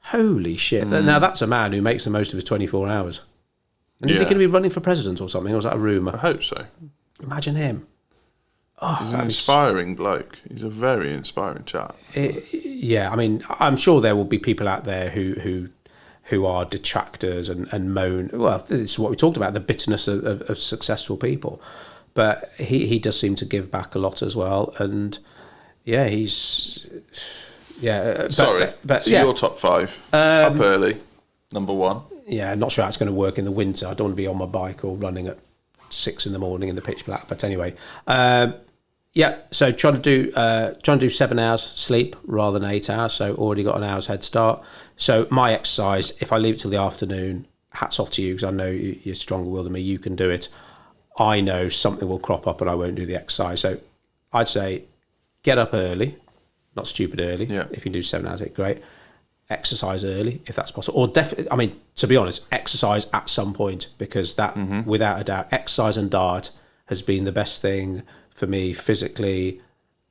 Holy shit. Now that's a man who makes the most of his 24 hours. And is he going to be running for president or something? Or is that a rumour? I hope so. Imagine him. Oh, he's an inspiring bloke. He's a very inspiring chap. Yeah, I'm sure there will be people out there who are detractors and moan. Well, this is what we talked about, the bitterness of successful people. But he does seem to give back a lot as well. And yeah, he's... Yeah. But your top 5. Up early, number 1. Yeah, I'm not sure how it's going to work in the winter. I don't want to be on my bike or running at 6 in the morning in the pitch black. But anyway, so trying to do 7 hours sleep rather than 8 hours. So already got an hour's head start. So my exercise, if I leave it till the afternoon, hats off to you because I know you're stronger willed than me. You can do it. I know something will crop up and I won't do the exercise. So I'd say get up early, not stupid early. Yeah. If you can do 7 hours, great. Exercise early if that's possible, or definitely. To be honest, exercise at some point because that, without a doubt, exercise and diet has been the best thing for me physically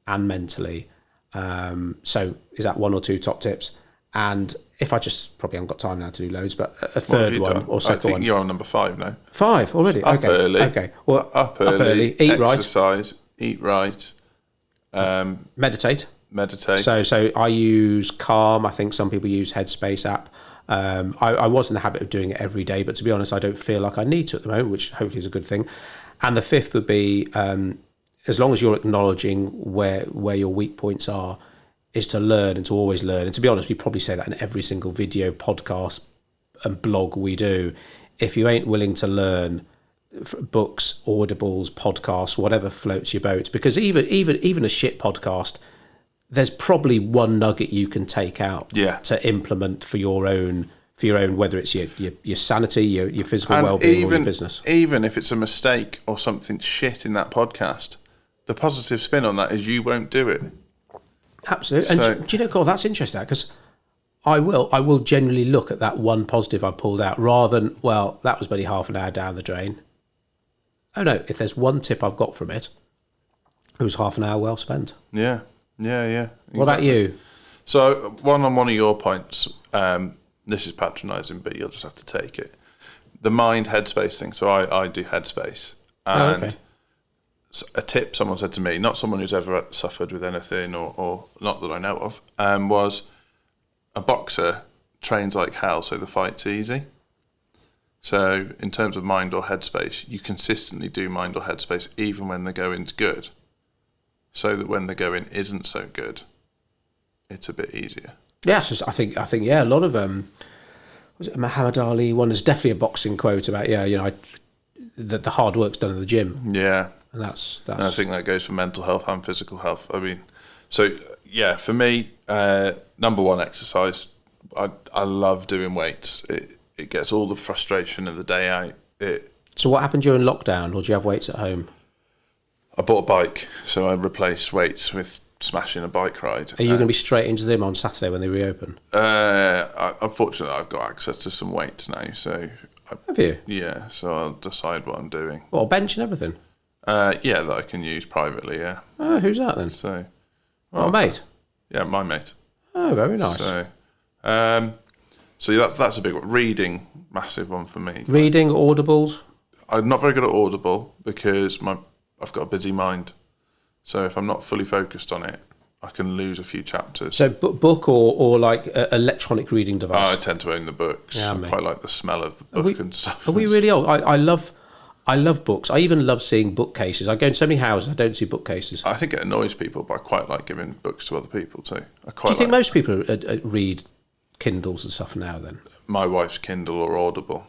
and mentally. So is that 1 or 2 top tips? And if I just probably haven't got time now to do loads, but a third one or second one. I think you're on number 5 now. 5 already. Up early. Okay. Well, up early. Eat right. Exercise. Eat right. Meditate. Meditate. So I use Calm. I think some people use Headspace app. I was in the habit of doing it every day, but to be honest, I don't feel like I need to at the moment, which hopefully is a good thing. And the 5th would be, as long as you're acknowledging where your weak points are, is to learn and to always learn. And to be honest, we probably say that in every single video, podcast and blog we do. If you ain't willing to learn, books, audibles, podcasts, whatever floats your boat, because even a shit podcast, there's probably one nugget you can take out to implement for your own, whether it's your sanity, your physical well-being, or your business. Even if it's a mistake or something shit in that podcast, the positive spin on that is you won't do it. Absolutely. And do you know, Cole, that's interesting because I will generally look at that one positive I pulled out rather than, well, that was maybe half an hour down the drain. Oh no, if there's one tip I've got from it, it was half an hour well spent. Yeah. Exactly. What about you? So one of your points, this is patronising, but you'll just have to take it. The mind headspace thing. So I do headspace. And a tip someone said to me, not someone who's ever suffered with anything or not that I know of, was a boxer trains like hell so the fight's easy. So in terms of mind or headspace, you consistently do mind or headspace even when the going's good, so that when the going isn't so good, it's a bit easier. Yeah, I think a lot of was it a Muhammad Ali one? There's definitely a boxing quote about that the hard work's done in the gym. Yeah, and that's. And I think that goes for mental health and physical health. For me, number 1, exercise. I love doing weights. It gets all the frustration of the day out. So what happened during lockdown, or do you have weights at home? I bought a bike, so I replaced weights with smashing a bike ride. Are you going to be straight into them on Saturday when they reopen? Unfortunately, I've got access to some weights now, so... Have you? Yeah, so I'll decide what I'm doing. What, a bench and everything? Yeah, that I can use privately, yeah. Oh, who's that then? So... Oh, mate? Yeah, my mate. Oh, very nice. So that's a big one. Reading, massive one for me. Reading, audibles? I'm not very good at Audible because I've got a busy mind. So if I'm not fully focused on it, I can lose a few chapters. So book or like electronic reading device? I tend to own the books. Yeah, I quite like the smell of the book and stuff. Are we really old? I love books. I even love seeing bookcases. I go in so many houses, I don't see bookcases. I think it annoys people, but I quite like giving books to other people too. Do you think most people read Kindles and stuff now then? My wife's Kindle or Audible.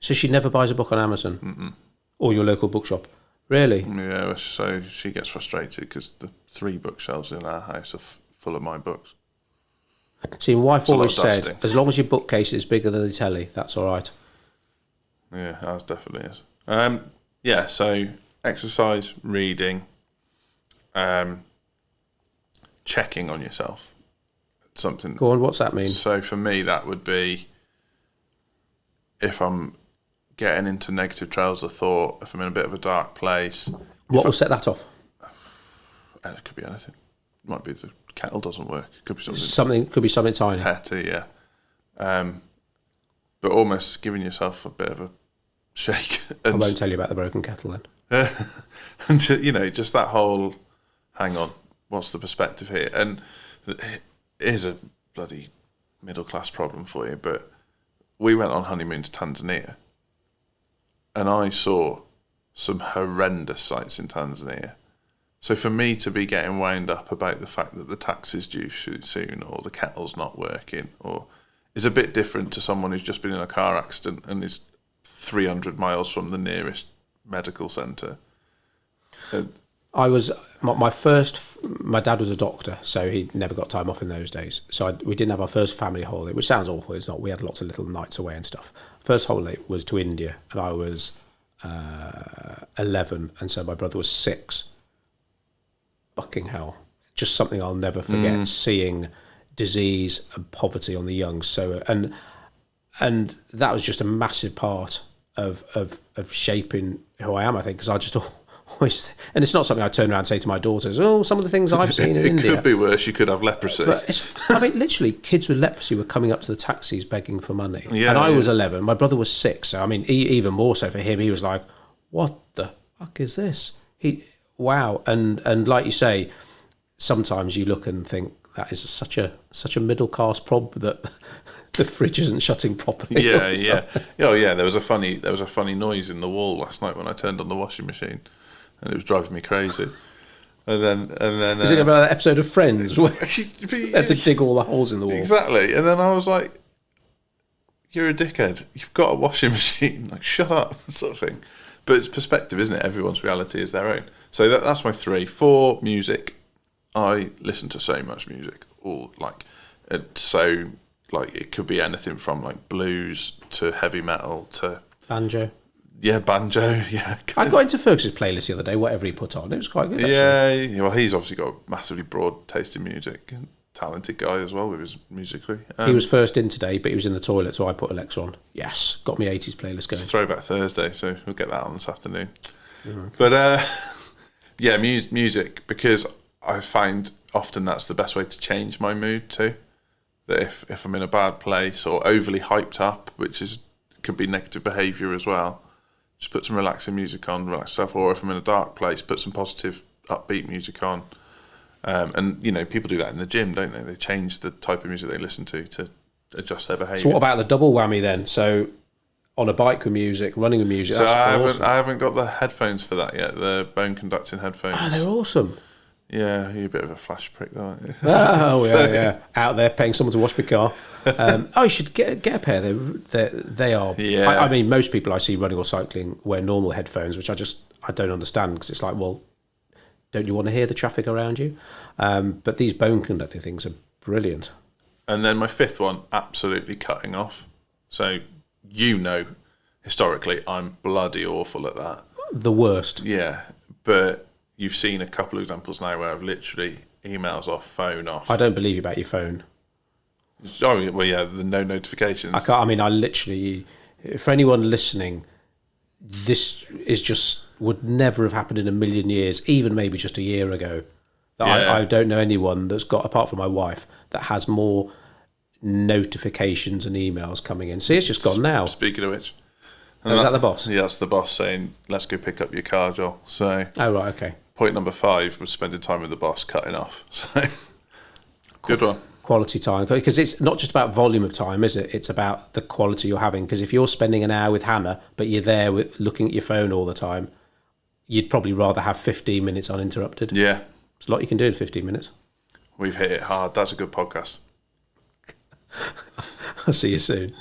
So she never buys a book on Amazon? Mm-mm. Or your local bookshop? Really? Yeah, so she gets frustrated because the 3 bookshelves in our house are full of my books. See, my wife always said, as long as your bookcase is bigger than the telly, that's all right. Yeah, ours definitely is. Yeah, so exercise, reading, checking on yourself. Something. Go on, what's that mean? So for me, that would be if I'm getting into negative trails of thought, if I'm in a bit of a dark place. What will set that off? It could be anything. It might be the kettle doesn't work. It could be Could be something tiny. petty, yeah. But almost giving yourself a bit of a shake. I won't tell you about the broken kettle then. And just that whole, hang on, what's the perspective here? And it is a bloody middle class problem for you, but we went on honeymoon to Tanzania and I saw some horrendous sights in Tanzania. So for me to be getting wound up about the fact that the taxi's due soon or the kettle's not working or is a bit different to someone who's just been in a car accident and is 300 miles from the nearest medical centre. My dad was a doctor, so he never got time off in those days. So we didn't have our first family holiday, which sounds awful, it's not. We had lots of little nights away and stuff. First holiday was to India, and I was 11, and so my brother was 6. Fucking hell. Just something I'll never forget, seeing disease and poverty on the young. So, and that was just a massive part of shaping who I am, I think, because I just always, and it's not something I turn around and say to my daughters, oh, some of the things I've seen in India. It could be worse, you could have leprosy. But literally, kids with leprosy were coming up to the taxis begging for money. Yeah, and I was 11, my brother was 6, so even more so for him, he was like, what the fuck is this? Wow. And like you say, sometimes you look and think, that is such a middle class problem that the fridge isn't shutting properly. Yeah. Oh yeah, there was a funny noise in the wall last night when I turned on the washing machine, and it was driving me crazy. And then is it about that episode of Friends where they had to dig all the holes in the wall? Exactly. And then I was like, "You're a dickhead. You've got a washing machine. Like, shut up," sort of thing. But it's perspective, isn't it? Everyone's reality is their own. So that's my 3. 4, music. I listen to so much music, it could be anything from like blues to heavy metal to banjo. Yeah, banjo. Yeah, I got into Fergus's playlist the other day. Whatever he put on, it was quite good. Actually. Yeah, well, he's obviously got a massively broad taste in music, and talented guy as well with his musically. He was first in today, but he was in the toilet, so I put Alexa on. Yes, got me 80s playlist going. It's Throwback Thursday, so we'll get that on this afternoon. Mm-hmm. But yeah, music, because I find often that's the best way to change my mood too. That if I'm in a bad place or overly hyped up, which could be negative behaviour as well, just put some relaxing music on, relax yourself. Or if I'm in a dark place, put some positive, upbeat music on. And people do that in the gym, don't they? They change the type of music they listen to adjust their behaviour. So what about the double whammy then? So on a bike with music, running with music. So that's I haven't got the headphones for that yet. The bone conducting headphones. Oh, they're awesome. Yeah, you're a bit of a flash prick, though, aren't you? Oh, yeah. Out there paying someone to wash my car. You should get a pair. They are. Yeah. I mean, most people I see running or cycling wear normal headphones, which I don't understand, because it's like, well, don't you want to hear the traffic around you? But these bone conducting things are brilliant. And then my 5th one, absolutely cutting off. So, historically, I'm bloody awful at that. The worst. Yeah, but you've seen a couple of examples now where I've literally emails off, phone off. I don't believe you about your phone. Oh, well, yeah, the no notifications. I literally, for anyone listening, this is just would never have happened in a million years, even maybe just a year ago. I don't know anyone that's got, apart from my wife, that has more notifications and emails coming in. See, it's just gone now. Speaking of which. Was that the boss? Yeah, that's the boss saying, let's go pick up your car, Joel. So, Oh, right, okay. point number 5 was spending time with the boss, cutting off. So, good one. Quality time, because it's not just about volume of time, is it? It's about the quality you're having. Because if you're spending an hour with Hannah, but you're there looking at your phone all the time, you'd probably rather have 15 minutes uninterrupted. Yeah. There's a lot you can do in 15 minutes. We've hit it hard. That's a good podcast. I'll see you soon.